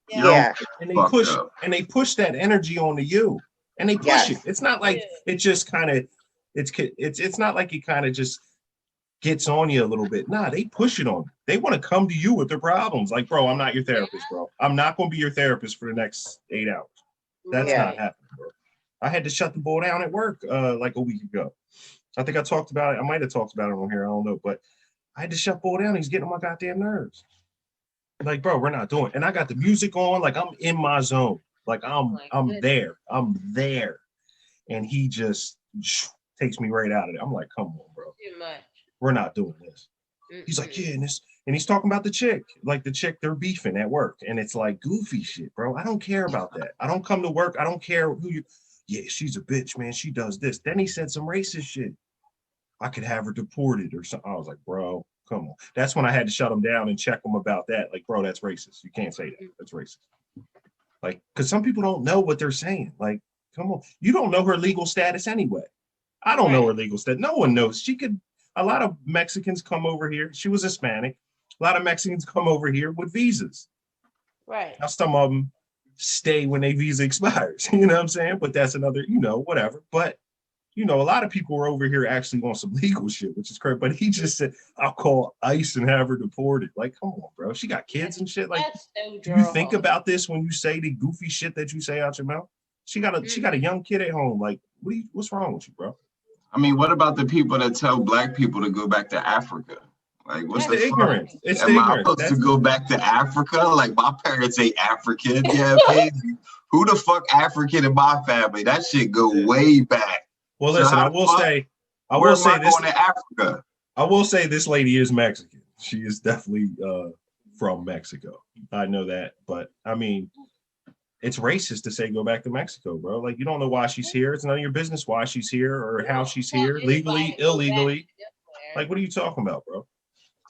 Yeah. You're yeah, and they fucked push up. and they push that energy onto you, and they push Yes. it. It's not like it just kind of it's not like it kind of just gets on you a little bit. Nah, they push it on you. They want to come to you with their problems. Like, bro, I'm not your therapist, bro. I'm not going to be your therapist for the next 8 hours. That's Yeah. not happening, bro. I had to shut the bull down at work like a week ago. I think I talked about it. I might have talked about it on here. I don't know, but I had to shut bull down. He's getting on my goddamn nerves. Like, bro, we're not doing it. And I got the music on, like I'm in my zone. Like I'm there. I'm there. And he just takes me right out of it. I'm like, come on, bro. Too much. We're not doing this. He's like, yeah, and he's talking about the chick, like the chick they're beefing at work. And it's like goofy shit, bro. I don't care about that. I don't come to work. I don't care who you, yeah, she's a bitch, man. She does this. Then he said some racist shit. I could have her deported or something. I was like, bro, come on. That's when I had to shut him down and check him about that. Like, bro, that's racist. You can't say that. That's racist. Like, because some people don't know what they're saying. Like, come on. You don't know her legal status anyway. I don't know her legal status. No one knows. She could, a lot of Mexicans come over here. She was Hispanic. A lot of Mexicans come over here with visas. Right. Now, some of them stay when their visa expires. You know what I'm saying? But that's another, whatever. But, a lot of people were over here actually on some legal shit, which is crazy. But he just said, I'll call ICE and have her deported. Like, come on, bro. She got kids and shit. Like, So do you think about this when you say the goofy shit that you say out your mouth? She got a young kid at home. Like, what's wrong with you, bro? I mean, what about the people that tell black people to go back to Africa? Like, what's the ignorance? It's the Am I ignorance. supposed to go back to Africa? Like, my parents ain't African. Yeah, baby. Who the fuck African in my family? That shit go way back. Well, listen, I will say this. Going to Africa? I will say this lady is Mexican. She is definitely from Mexico. I know that, but I mean, it's racist to say go back to Mexico, bro. Like, you don't know why she's here. It's none of your business why she's here or how she's here, legally, illegally. Like, what are you talking about, bro?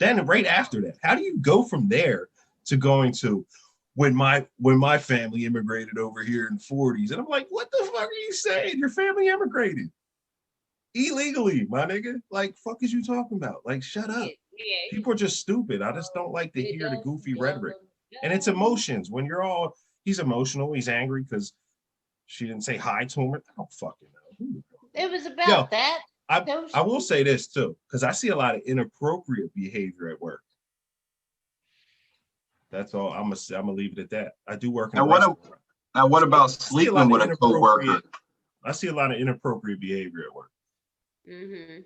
Then right after that, how do you go from there to going to when my family immigrated over here in the 40s? And I'm like, what the fuck are you saying? Your family immigrated illegally, my nigga. Like, fuck is you talking about? Like, shut up. People are just stupid. I just don't like to hear the goofy rhetoric. And it's emotions. When he's emotional, he's angry because she didn't say hi to him. I don't fucking know. It was about that. I will say this too, because I see a lot of inappropriate behavior at work. That's all. I'm gonna leave it at that. I do work in a restaurant. Now, what about sleeping with a coworker? I see a lot of inappropriate behavior at work. Mm-hmm.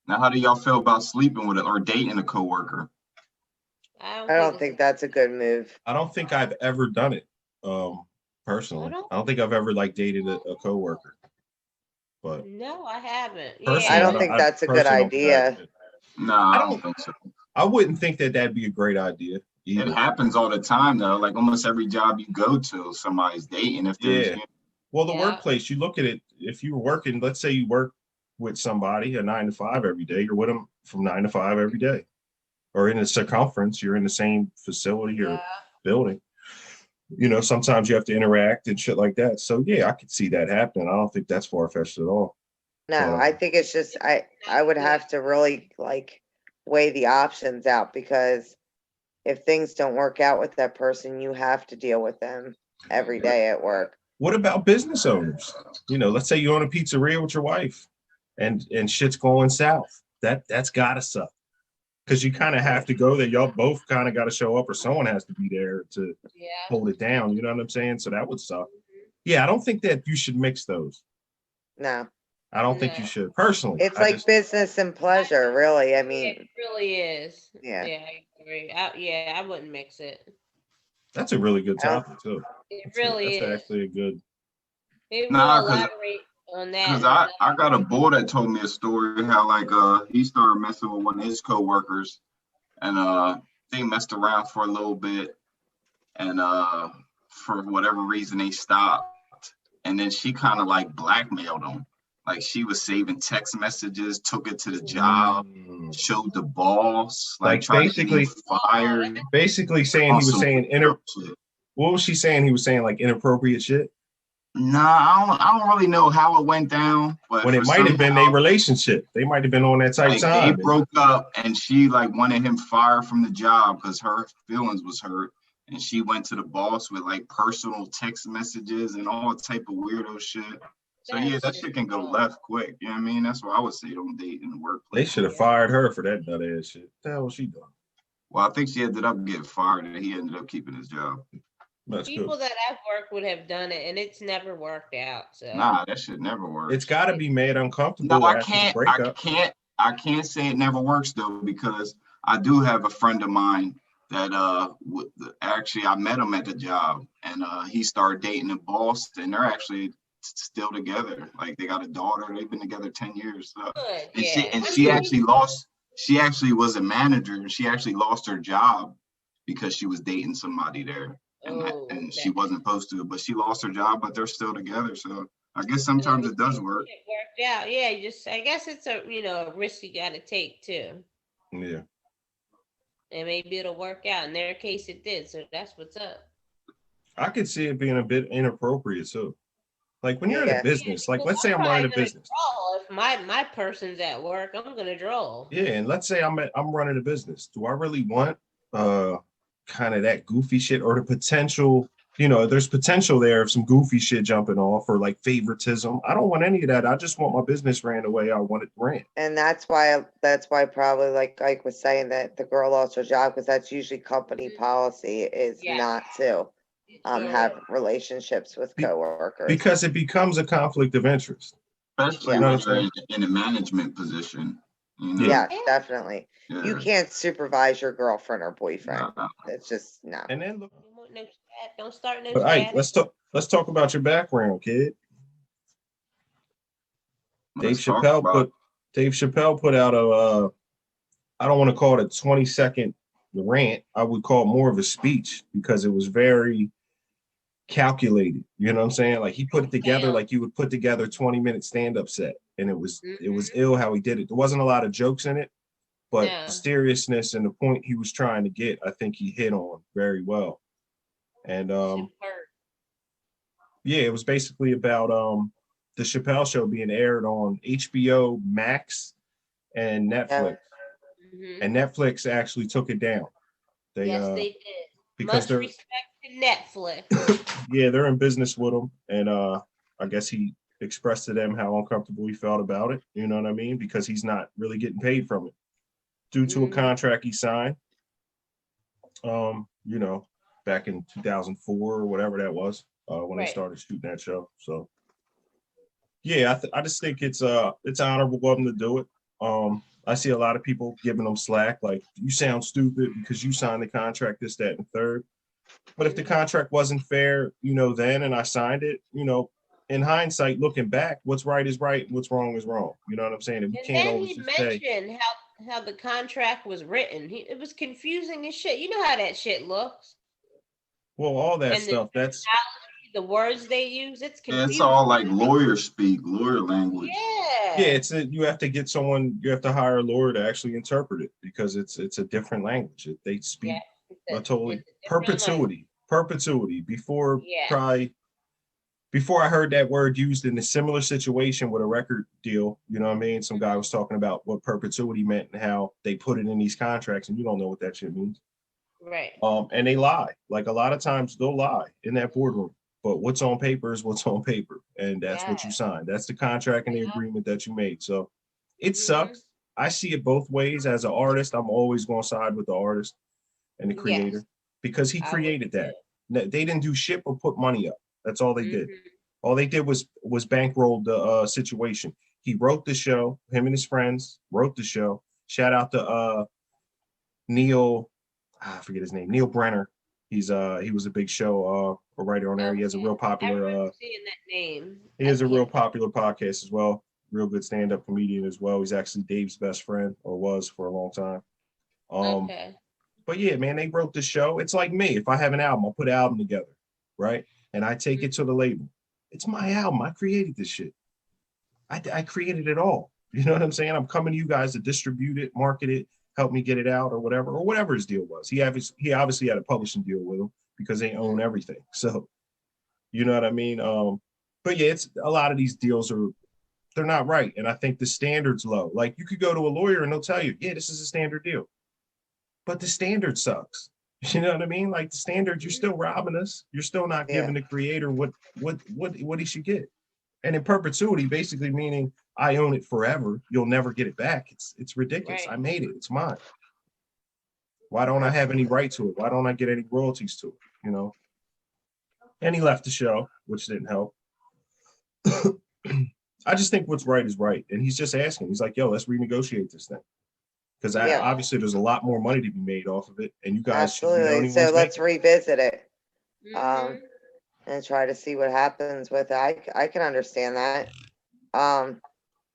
Now, how do y'all feel about sleeping with it or dating a coworker? I don't think that's a good move. I don't think I've ever done it. Personally, I don't think I've ever dated a coworker. But no, I haven't. I don't think that's a good idea. No, I don't think so. I wouldn't think that that'd be a great idea either. It happens all the time though. Like almost every job you go to, somebody's dating. If there's well, the workplace, you look at it. If you were working, let's say you work with somebody a 9 to 5 every day, you're with them from 9 to 5 every day, or in a circumference, you're in the same facility or building. Sometimes you have to interact and shit like that. So I could see that happening. I don't think that's far-fetched at all. No, I think it's just I would have to really weigh the options out, because if things don't work out with that person, you have to deal with them every day at work. What about business owners? Let's say you own a pizzeria with your wife and shit's going south. That's gotta suck. Because you kind of have to go there. Y'all both kind of got to show up, or someone has to be there to hold it down. You know what I'm saying? So that would suck. Yeah, I don't think that you should mix those. No. I don't think you should, personally. It's business and pleasure, really. I mean, it really is. Yeah. Yeah, I agree. I wouldn't mix it. That's a really good topic, too. It really is. That's actually a good. Maybe we'll elaborate on that. Because I got a boy that told me a story how he started messing with one of his coworkers, and they messed around for a little bit, and for whatever reason they stopped, and then she kind of like blackmailed him. Like she was saving text messages, took it to the job, showed the boss, like tried basically to get him fired. Basically saying he was saying what was she saying? He was saying like inappropriate shit. Nah, I don't really know how it went down, but when it might have been their relationship. They might have been on that type like time. They broke up, and she like wanted him fired from the job because her feelings was hurt, and she went to the boss with like personal text messages and all type of weirdo shit. So yeah, that shit can go left quick. You know what I mean? That's why I would say don't date in the workplace. They should have fired her for that nut ass shit. What the hell was she doing? Well, I think she ended up getting fired, and he ended up keeping his job. That's People good. that I've worked with have done it, and it's never worked out. So Nah, that shit never works. It's got to be made uncomfortable. No, I can't say it never works though, because I do have a friend of mine that actually I met him at the job, and he started dating the boss, and they're actually still together. Like they got a daughter. They've been together 10 years. So. good. She actually lost. She actually was a manager, and she actually lost her job because she was dating somebody there. And she wasn't supposed to, but she lost her job, but they're still together. So I guess sometimes it does work. It worked out. Yeah, I guess it's a a risk you gotta take too. Yeah. And maybe it'll work out. In their case it did, so that's what's up. I could see it being a bit inappropriate too. Like when you're in a business, like let's say I'm running a business. If my person's at work, I'm gonna draw. Yeah, and let's say I'm running a business. Do I really want kind of that goofy shit or the potential, there's potential there of some goofy shit jumping off or like favoritism. I don't want any of that. I just want my business ran the way I want it ran. And that's why probably like Ike was saying that the girl lost her job, because that's usually company policy is not to have relationships with coworkers. Because it becomes a conflict of interest. Especially when you're in a management position. Yes, definitely. Yeah. You can't supervise your girlfriend or boyfriend. No. It's just no. And then look, don't start no. But Ike, let's talk about your background, kid. Dave Chappelle put out a I don't want to call it a 20-second rant. I would call it more of a speech because it was very calculated. You know what I'm saying? Like he put it together like you would put together a 20-minute stand-up set. And it was ill how he did it. There wasn't a lot of jokes in it, but the seriousness and the point he was trying to get, I think he hit on very well. And it was basically about the Chappelle Show being aired on HBO Max and Netflix. And Netflix actually took it down. They did. Because much respect to Netflix. Yeah, they're in business with them, and I guess he expressed to them how uncomfortable he felt about it. You know what I mean? Because he's not really getting paid from it due to a contract he signed. Back in 2004 or whatever that was, when they started shooting that show. So, yeah, I just think it's honorable of him to do it. I see a lot of people giving them slack, like you sound stupid because you signed the contract, this, that, and third. But if the contract wasn't fair, then, and I signed it, in hindsight, looking back, what's right is right and what's wrong is wrong. You know what I'm saying? And we can't always just say. He mentioned how the contract was written. It was confusing as shit. You know how that shit looks. Well, all that stuff. That's the words they use. It's confusing. It's all like lawyer speak, lawyer language. Yeah. You have to get someone. You have to hire a lawyer to actually interpret it because it's a different language. They speak totally perpetuity. Before I heard that word used in a similar situation with a record deal, you know what I mean? Some guy was talking about what perpetuity meant and how they put it in these contracts, and you don't know what that shit means. Right. And they lie. Like a lot of times they'll lie in that boardroom. But what's on paper is what's on paper. And that's what you signed. That's the contract and the agreement that you made. So it sucks. I see it both ways. As an artist, I'm always going to side with the artist and the creator because he created that. They didn't do shit but put money up. That's all they did. All they did was bankroll the situation. He wrote the show. Him and his friends wrote the show. Shout out to Neil. I forget his name. Neil Brenner. He was a big show writer on there. He has a real popular. Seeing that name. He has a real popular podcast as well. Real good stand-up comedian as well. He's actually Dave's best friend, or was for a long time. Okay. But yeah, man, they wrote the show. It's like me. If I have an album, I'll put an album together, right? And I take it to the label. It's my album. I created this shit. I created it all. You know what I'm saying? I'm coming to you guys to distribute it, market it, help me get it out or whatever his deal was. He obviously had a publishing deal with him because they own everything. So, you know what I mean? But yeah, it's a lot of these deals they're not right. And I think the standard's low. Like you could go to a lawyer and they'll tell you, yeah, this is a standard deal. But the standard sucks. You know what I mean? Like the standard, you're still robbing us. You're still not giving the creator what he should get. And in perpetuity, basically meaning I own it forever. You'll never get it back. It's ridiculous. Right. I made it. It's mine. Why don't I have any right to it? Why don't I get any royalties to it? You know? And he left the show, which didn't help. I just think what's right is right. And he's just asking. He's like, yo, let's renegotiate this thing. Because obviously there's a lot more money to be made off of it. And you guys absolutely. So let's revisit it. And try to see what happens with it. I can understand that. And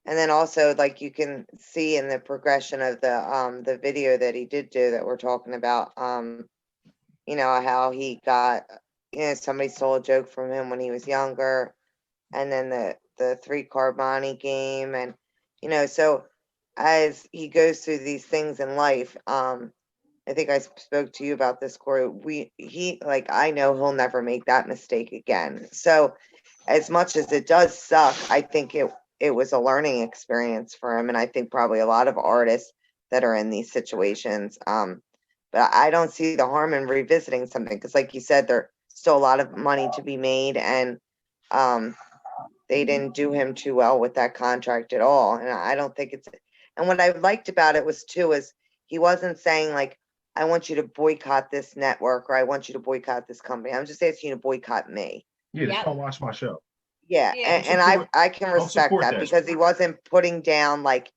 then also like you can see in the progression of the video that he did do that we're talking about, you know, how he got, you know, somebody stole a joke from him when he was younger, and then the 3-card Monnie game, and you know, so as he goes through these things in life, I think I spoke to you about this, Corey. I know he'll never make that mistake again. So as much as it does suck, I think it was a learning experience for him. And I think probably a lot of artists that are in these situations. But I don't see the harm in revisiting something. Because like you said, there's still a lot of money to be made. And they didn't do him too well with that contract at all. And I don't think and what I liked about it was he wasn't saying like, I want you to boycott this network or I want you to boycott this company. I'm just asking you to boycott me. Yeah, just don't watch my show. Yeah, and I can respect that because he wasn't putting down like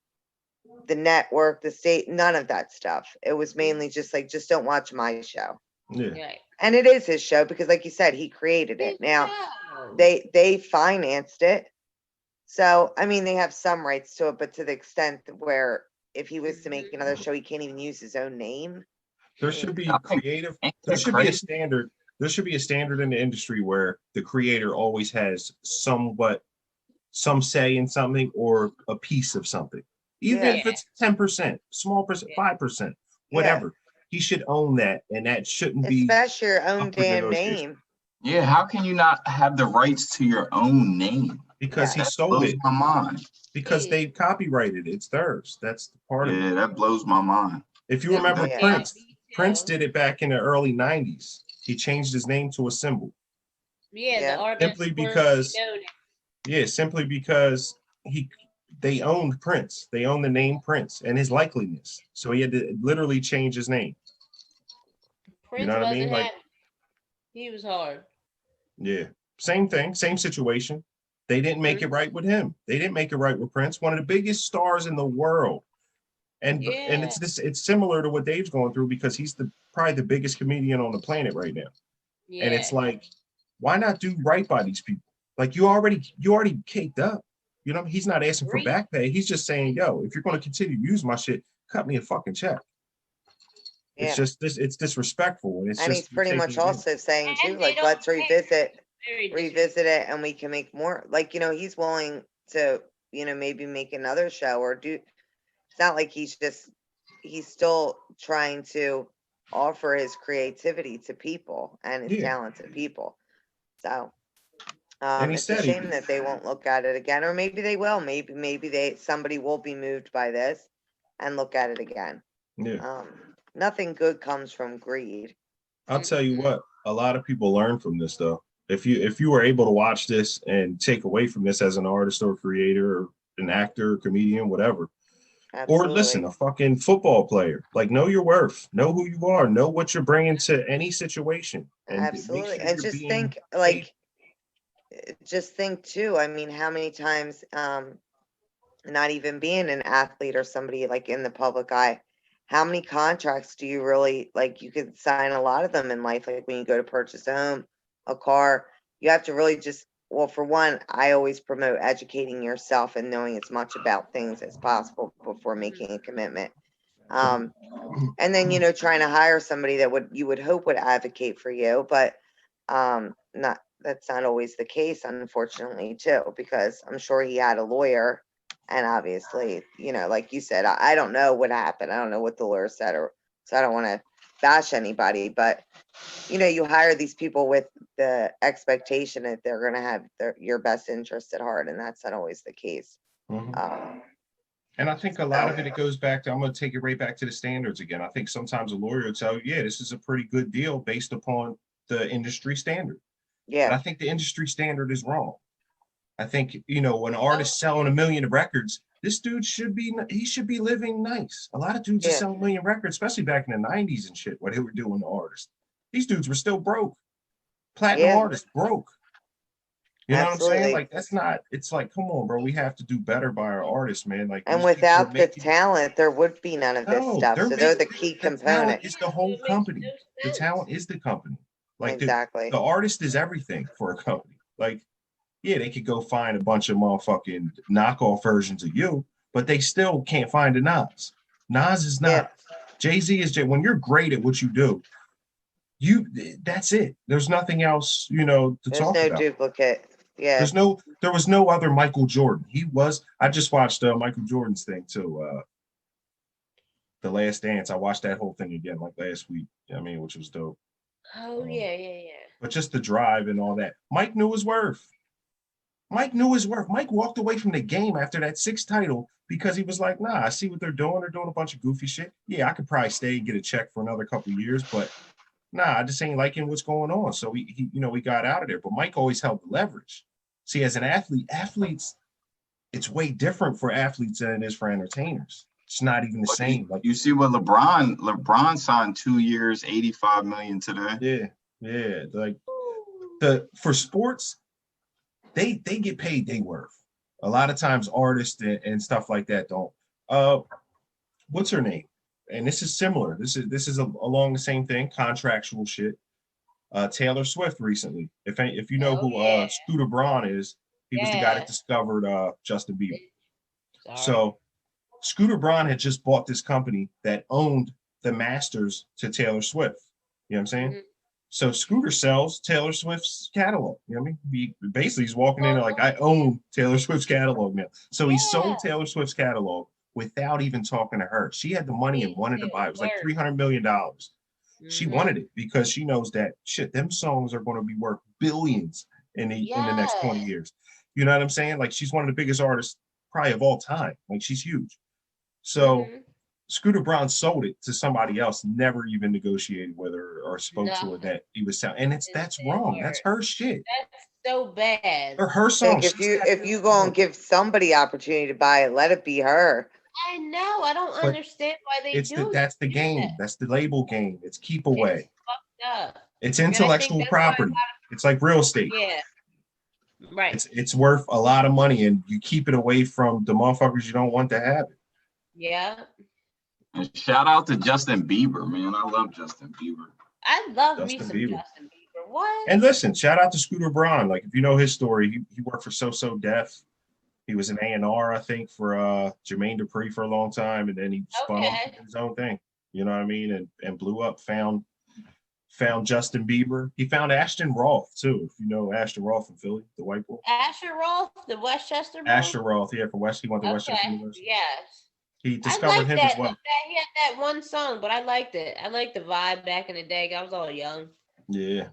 the network, the state, none of that stuff. It was mainly just like, just don't watch my show. Yeah. Right. And it is his show because like you said, he created it. Now they financed it. So, I mean, they have some rights to it, but to the extent where if he was to make another show, he can't even use his own name. There should be creative. There should be a standard. There should be a standard in the industry where the creator always has some say in something or a piece of something. Even if it's 10%, small percent, 5%, whatever. He should own that, and that shouldn't be especially your own damn name. Yeah, how can you not have the rights to your own name? Because he sold it. My mind. Because they copyrighted it. It's theirs. That's the part of it. Yeah, that blows my mind. If you remember Prince did it back in the early 90s. He changed his name to a symbol. Yeah, the artist simply because they owned Prince. They owned the name Prince and his likeliness. So he had to literally change his name. Prince, you know what I mean? Like he was hard. Yeah. Same thing, same situation. They didn't make it right with him. They didn't make it right with Prince, one of the biggest stars in the world. And it's similar to what Dave's going through because he's probably the biggest comedian on the planet right now. Yeah. And it's like, why not do right by these people? Like you already caked up. You know, he's not asking for back pay. He's just saying, yo, if you're going to continue to use my shit, cut me a fucking check. Yeah. It's just it's disrespectful. And he's pretty much also saying too, like, let's revisit it and we can make more. Like, you know, he's willing to, you know, maybe make another show or do. It's not like he's still trying to offer his creativity to people and his talent to people. So it's a shame that they won't look at it again, or maybe they will. Maybe somebody will be moved by this and look at it again. Yeah. Nothing good comes from greed. I'll tell you what, a lot of people learn from this though. If you were able to watch this and take away from this as an artist or creator or an actor, or comedian, whatever. Absolutely. Or listen, a fucking football player, like know your worth, know who you are, know what you're bringing to any situation. And absolutely. Sure and just think too, I mean, how many times, not even being an athlete or somebody like in the public eye, how many contracts do you really, like you could sign a lot of them in life. Like when you go to purchase a home, a car, you have to really well, for one, I always promote educating yourself and knowing as much about things as possible before making a commitment. And then, trying to hire somebody that you would hope would advocate for you, but that's not always the case, unfortunately, too, because I'm sure he had a lawyer, and obviously, like you said, I don't know what happened. I don't know what the lawyer said, so I don't want to bash anybody, but you hire these people with the expectation that they're going to have your best interest at heart, and that's not always the case. And I think a lot of it goes back to, I'm going to take it right back to the standards again. I think sometimes a lawyer will tell you, yeah, this is a pretty good deal based upon the industry standard. Yeah. But I think the industry standard is wrong. I think, when an artist selling 1 million records, this dude should be living nice. A lot of dudes are selling 1 million records, especially back in the 90s and shit, what they were doing to artists. These dudes were still broke. Platinum artists broke. You know what I'm saying? Like, that's not, it's like, come on, bro. We have to do better by our artists, man. Like, and without the talent, there would be none of this stuff. So they're the key component. It's the whole company. The talent is the company. Like, exactly. The artist is everything for a company. Like, yeah, they could go find a bunch of motherfucking knockoff versions of you, but they still can't find a Nas. Nas is not. Yeah. Jay-Z is Jay. When you're great at what you do, that's it. There's nothing else, to talk about. There's no duplicate. Yeah. There was no other Michael Jordan. I just watched Michael Jordan's thing too. The Last Dance. I watched that whole thing again like last week. Which was dope. Oh yeah. But just the drive and all that. Mike knew his worth. Mike walked away from the game after that 6th title because he was like, nah, I see what they're doing. They're doing a bunch of goofy shit. Yeah, I could probably stay and get a check for another couple of years, but nah, I just ain't liking what's going on. So he got out of there. But Mike always held the leverage. See, as an athletes, it's way different for athletes than it is for entertainers. It's not even the same. Like, you see what LeBron signed 2 years, $85 million today. Yeah. Like for sports, they get paid their worth. A lot of times artists and stuff like that don't. What's her name? And this is similar. This is along the same thing, contractual shit. Taylor Swift recently. If you know who Scooter Braun is, he was the guy that discovered Justin Bieber. Sorry. So Scooter Braun had just bought this company that owned the masters to Taylor Swift. You know what I'm saying? Mm-hmm. So Scooter sells Taylor Swift's catalog. You know what I mean? He's walking in like, I own Taylor Swift's catalog now. So he sold Taylor Swift's catalog without even talking to her. She had the money and wanted to buy it. It was like $300 million. Mm-hmm. She wanted it because she knows that them songs are going to be worth billions in the next 20 years. You know what I'm saying? Like, she's one of the biggest artists probably of all time. Like, she's huge. So Scooter Braun sold it to somebody else, never even negotiated with her or spoke to her that he was selling. And that's wrong. That's her shit. That's so bad. Or her song. If you go and give somebody opportunity to buy it, let it be her. I know. I don't understand why they do that's the game. That. That's the label game. It's keep away. It's fucked up. It's intellectual property. It's like real estate. Yeah. Right. It's worth a lot of money, and you keep it away from the motherfuckers you don't want to have it. Yeah. And shout out to Justin Bieber, man. I love Justin Bieber. I love me some Justin Bieber. What? And listen, shout out to Scooter Braun. Like, if you know his story, he worked for So Def. He was an A&R, I think, for Jermaine Dupri for a long time, and then he spun off and did his own thing. You know what I mean? And blew up. Found Justin Bieber. He found Ashton Roth too. If you know Ashton Roth from Philly, the white boy. Ashton Roth, the Westchester boy? Ashton Roth, from West. He went to Westchester University. Yes. He discovered him as well. He had that one song, but I liked it. I liked the vibe back in the day. I was all young. Yeah,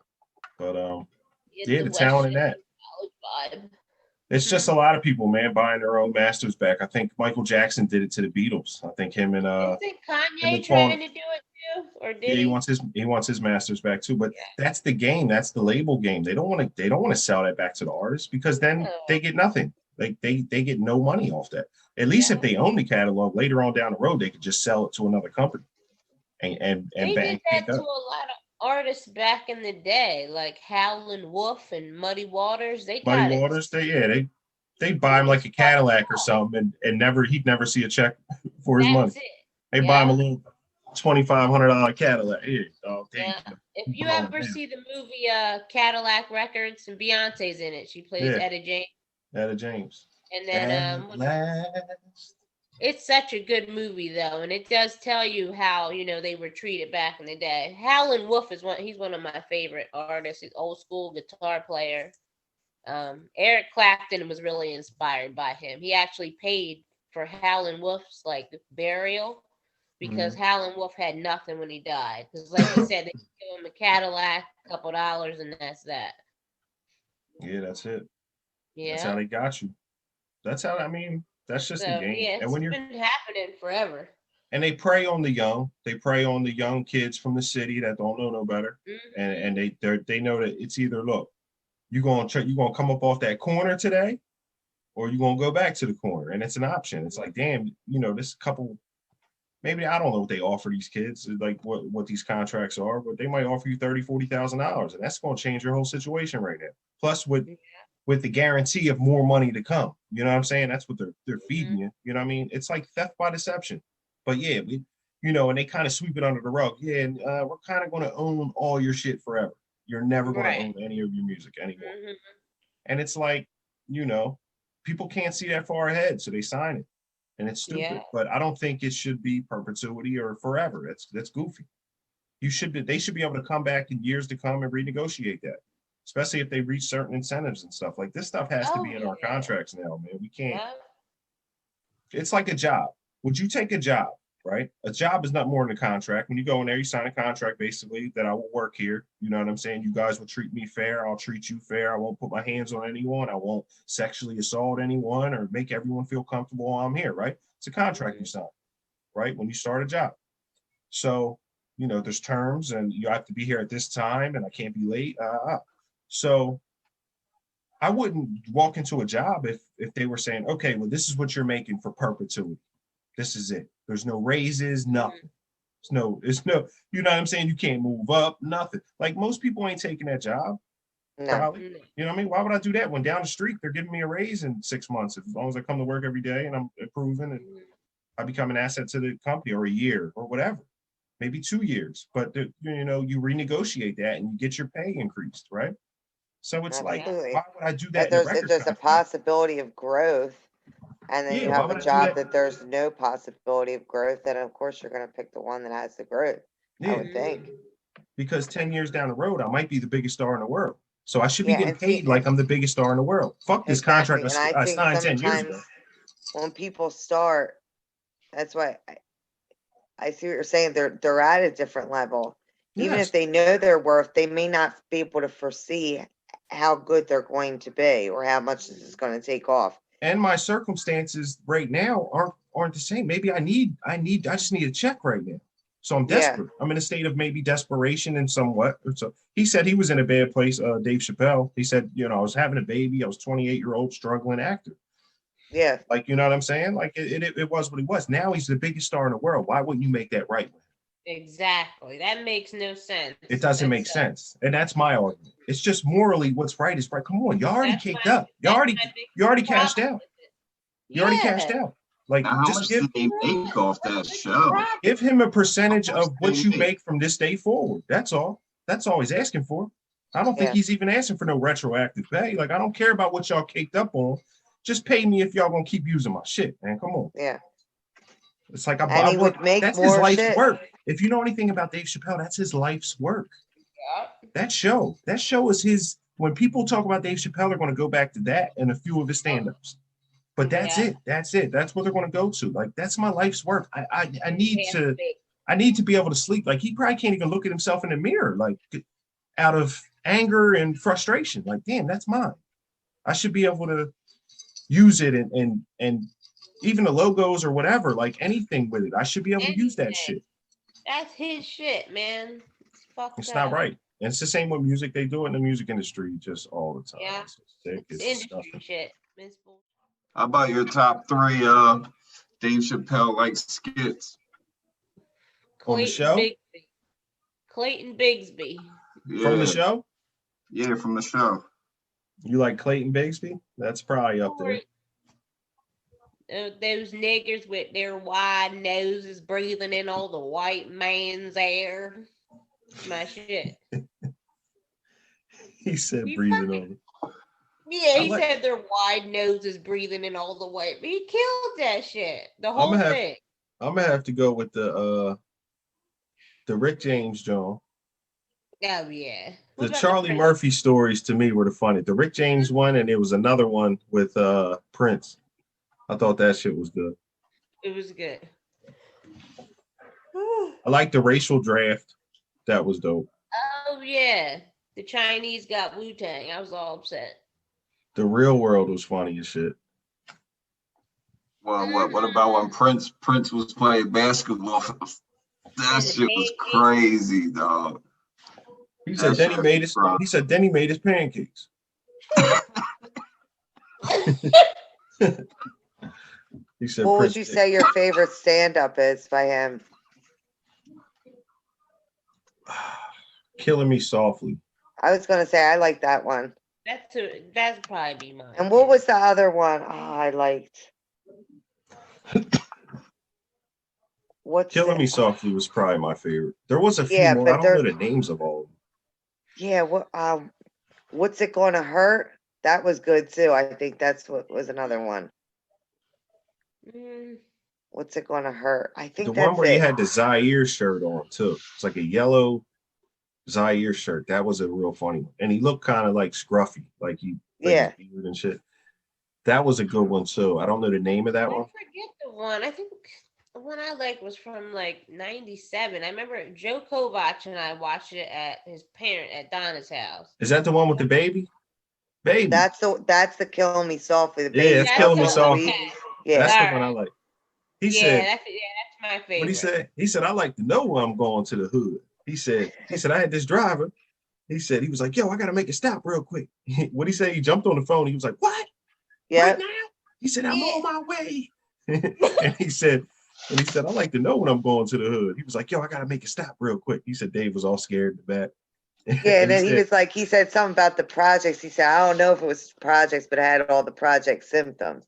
but the talent in that. Vibe. It's just a lot of people, man, buying their own masters back. I think Michael Jackson did it to the Beatles. I think him and Isn't Kanye trying to do it too, or did he wants his masters back too. But that's the game. That's the label game. They don't want to sell that back to the artists because then they get nothing. Like they get no money off that. At least if they own the catalog later on down the road, they could just sell it to another company. And they did that to a lot of artists back in the day, like Howlin' Wolf and Muddy Waters. They buy him like a Cadillac or something, and he'd never see a check for his money. They buy him a little $2,500 Cadillac. Here, if you ever see the movie Cadillac Records, and Beyonce's in it, she plays Etta James. Etta James. And then It's such a good movie though, and it does tell you how, they were treated back in the day. Howlin' Wolf is he's one of my favorite artists. He's old school guitar player. Eric Clapton was really inspired by him. He actually paid for Howlin' Wolf's burial because Howlin' Wolf had nothing when he died. Because like he said, they gave him a Cadillac, a couple dollars, and that's that. Yeah, that's it. Yeah. That's how they got you. That's how, that's just the game. Yeah, And it's when you're been happening forever. and they prey on the young. They prey on the young kids from the city that don't know no better. And they know that it's either, look, you're gonna come up off that corner today, or you're gonna go back to the corner. And it's an option. It's like, damn, this couple, maybe I don't know what they offer these kids, like what these contracts are, but they might offer you $30,000-$40,000, and that's gonna change your whole situation right now. Plus with the guarantee of more money to come. You know what I'm saying? That's what they're feeding you. You know what I mean? It's like theft by deception. But yeah, and they kind of sweep it under the rug. Yeah, and we're kind of going to own all your shit forever. You're never going to own any of your music anymore. And it's like, people can't see that far ahead, so they sign it. And it's stupid. Yeah. But I don't think it should be perpetuity or forever. That's goofy. They should be able to come back in years to come and renegotiate that. Especially if they reach certain incentives and stuff. Like, this stuff has to be in our contracts now, man. We can't. Yeah. It's like a job. Would you take a job, right? A job is not more than a contract. When you go in there, you sign a contract basically that I will work here. You know what I'm saying? You guys will treat me fair. I'll treat you fair. I won't put my hands on anyone. I won't sexually assault anyone or make everyone feel comfortable while I'm here, right? It's a contract you sign, right? When you start a job. So, there's terms, and you have to be here at this time, and I can't be late. So I wouldn't walk into a job if they were saying, okay, well, this is what you're making for perpetuity. This is it. There's no raises, nothing. It's no, you know what I'm saying? You can't move up, nothing. Like, most people ain't taking that job. No. Probably. You know what I mean? Why would I do that when down the street they're giving me a raise in 6 months as long as I come to work every day and I'm improving and I become an asset to the company, or a year or whatever, maybe 2 years. But you renegotiate that and you get your pay increased, right? So it's Absolutely. like, why would I do that? If there's a possibility of growth, and then you have a job that there's no possibility of growth, then of course you're going to pick the one that has the growth. I would think. Because 10 years down the road, I might be the biggest star in the world. So I should be getting paid like I'm the biggest star in the world. Fuck this contract I signed 10 years ago. When people start, that's why I see what you're saying. They're at a different level. Even if they know their worth, they may not be able to foresee how good they're going to be or how much this is going to take off. And my circumstances right now aren't the same. Maybe I just need a check right now. So I'm desperate. I'm in a state of maybe desperation and somewhat. So he said he was in a bad place, Dave Chappelle. He said, I was having a baby. I was 28-year-old struggling actor. Yeah. Like, you know what I'm saying? Like, it was what he was. Now he's the biggest star in the world. Why wouldn't you make that right? Exactly. That makes no sense. It doesn't make sense. And that's my argument. It's just morally what's right is right. Come on, you already caked up. You already cashed out. You already cashed out. Like, now, how much did they make off that show? Give him a percentage of what you make from this day forward. That's all. That's all he's asking for. I don't think he's even asking for no retroactive pay. Like, I don't care about what y'all caked up on. Just pay me if y'all gonna keep using my shit, man. Come on. Yeah. It's like he would make that's more his life's shit. work. If you know anything about Dave Chappelle, that's his life's work. Yeah. That show is his. When people talk about Dave Chappelle, they're going to go back to that and a few of his stand-ups. But that's it. That's it. That's what they're going to go to. Like, that's my life's work. I need to be able to sleep. Like, he probably can't even look at himself in the mirror, like, out of anger and frustration. Like, damn, that's mine. I should be able to use it and even the logos or whatever, like anything with it. I should be able to use that shit. That's his shit, man. It's not right. And it's the same with music. They do it in the music industry just all the time. Yeah. It's industry shit. How about your top 3 Dave Chappelle like skits? On the show? Clayton Bigsby. Yeah. From the show? Yeah, from the show. You like Clayton Bigsby? That's probably up there. Those niggers with their wide noses breathing in all the white man's air. My shit. He said breathing on. Yeah, he like- said their wide noses breathing in all the way. But he killed that shit. The whole I'ma have- thing. I'm gonna have to go with the Rick James Jones. Oh yeah. The What about Charlie Prince? Murphy stories to me were the funny. The Rick James one, and it was another one with Prince. I thought that shit was good. It was good. I like the racial draft. That was dope. Oh yeah. The Chinese got Wu-Tang. I was all upset. The Real World was funny as shit. Well, what about when Prince was playing basketball? That shit was crazy, dog. He said then he made his pancakes. He said What would Prince you did. say your favorite stand-up is by him? Killing Me Softly. I was gonna say I like that one. That's probably be mine. And what too. was the other one? Oh, I liked. What's Killing it? Me Softly was probably my favorite. There was a few Yeah, more. but I don't know the names of all of them. Yeah, what's it gonna hurt? That was good too. I think that's what was another one. Mm, What's it gonna hurt? I think The that's one where he it. had the Zaire shirt on too. It's like a yellow Zaire shirt. That was a real funny one. And he looked kind of like scruffy, like his Yeah. beard and shit. That was a good one too. I don't know the name of I that one. forget the one. I think the one I liked was from like '97. I remember Joe Kovac and I watched it at his parent at Donna's house. Is that the one with the baby? Baby. That's the Kill Me Softly. The Yeah, baby it's That's Killing Me the one, Softly. okay. Yeah. That's the All one I right. like. He Yeah, said, that's my favorite. what he said? He said, I like to know when I'm going to the hood. He said, I had this driver. He was like, yo, I gotta make a stop real quick. What he say? He jumped on the phone. He was like, what? Yeah. Right now? He said, I'm on my way. and he said, I like to know when I'm going to the hood. He was like, yo, I gotta make a stop real quick. He said Dave was all scared in the back. Yeah, and then he said something about the projects. He said, I don't know if it was projects, but it had all the project symptoms.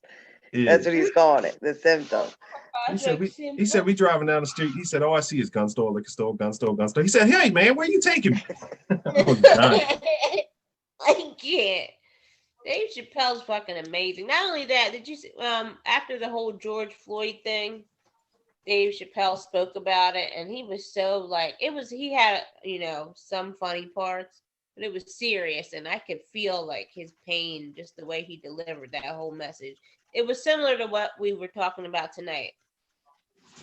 Yeah. That's what he's calling it, the symptoms. He said we driving down the street. He said, all I see is gun store, liquor store, gun store, gun store. He said, hey man, where you taking me? I was dying. I can't. Dave Chappelle's fucking amazing. Not only that, did you see, after the whole George Floyd thing, Dave Chappelle spoke about it, and he was so like, he had, some funny parts, but it was serious, and I could feel like his pain, just the way he delivered that whole message. It was similar to what we were talking about tonight,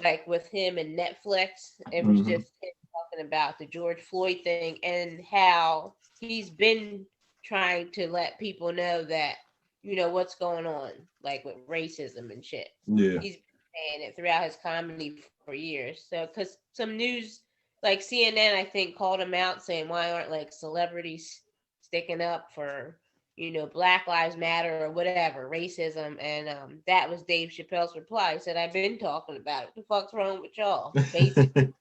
like with him and Netflix. It was just him talking about the George Floyd thing and how he's been trying to let people know that, what's going on, like with racism and shit. Yeah. He's been saying it throughout his comedy for years. So, because some news, like CNN, I think, called him out saying, why aren't like celebrities sticking up for, Black Lives Matter or whatever, racism? And that was Dave Chappelle's reply. He said, I've been talking about it. What the fuck's wrong with y'all? Basically.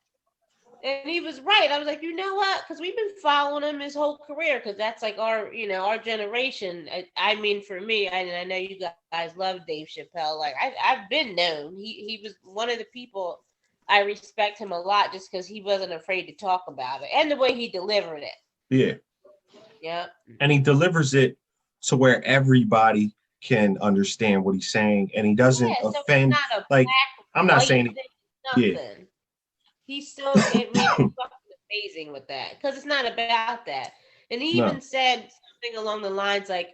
And he was right. I was like, you know what? Because we've been following him his whole career. Because that's like our generation. I mean, for me, I know you guys love Dave Chappelle. Like I've been known. He was one of the people. I respect him a lot just because he wasn't afraid to talk about it and the way he delivered it. Yeah. Yeah. And he delivers it to where everybody can understand what he's saying, and he doesn't offend. Like, I'm not saying nothing. Yeah. He's so it made him fucking amazing with that because it's not about that. And he even said something along the lines like,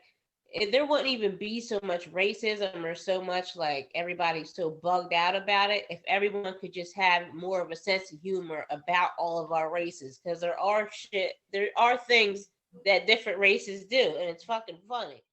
there wouldn't even be so much racism or so much like everybody's so bugged out about it if everyone could just have more of a sense of humor about all of our races, because there are things that different races do, and it's fucking funny.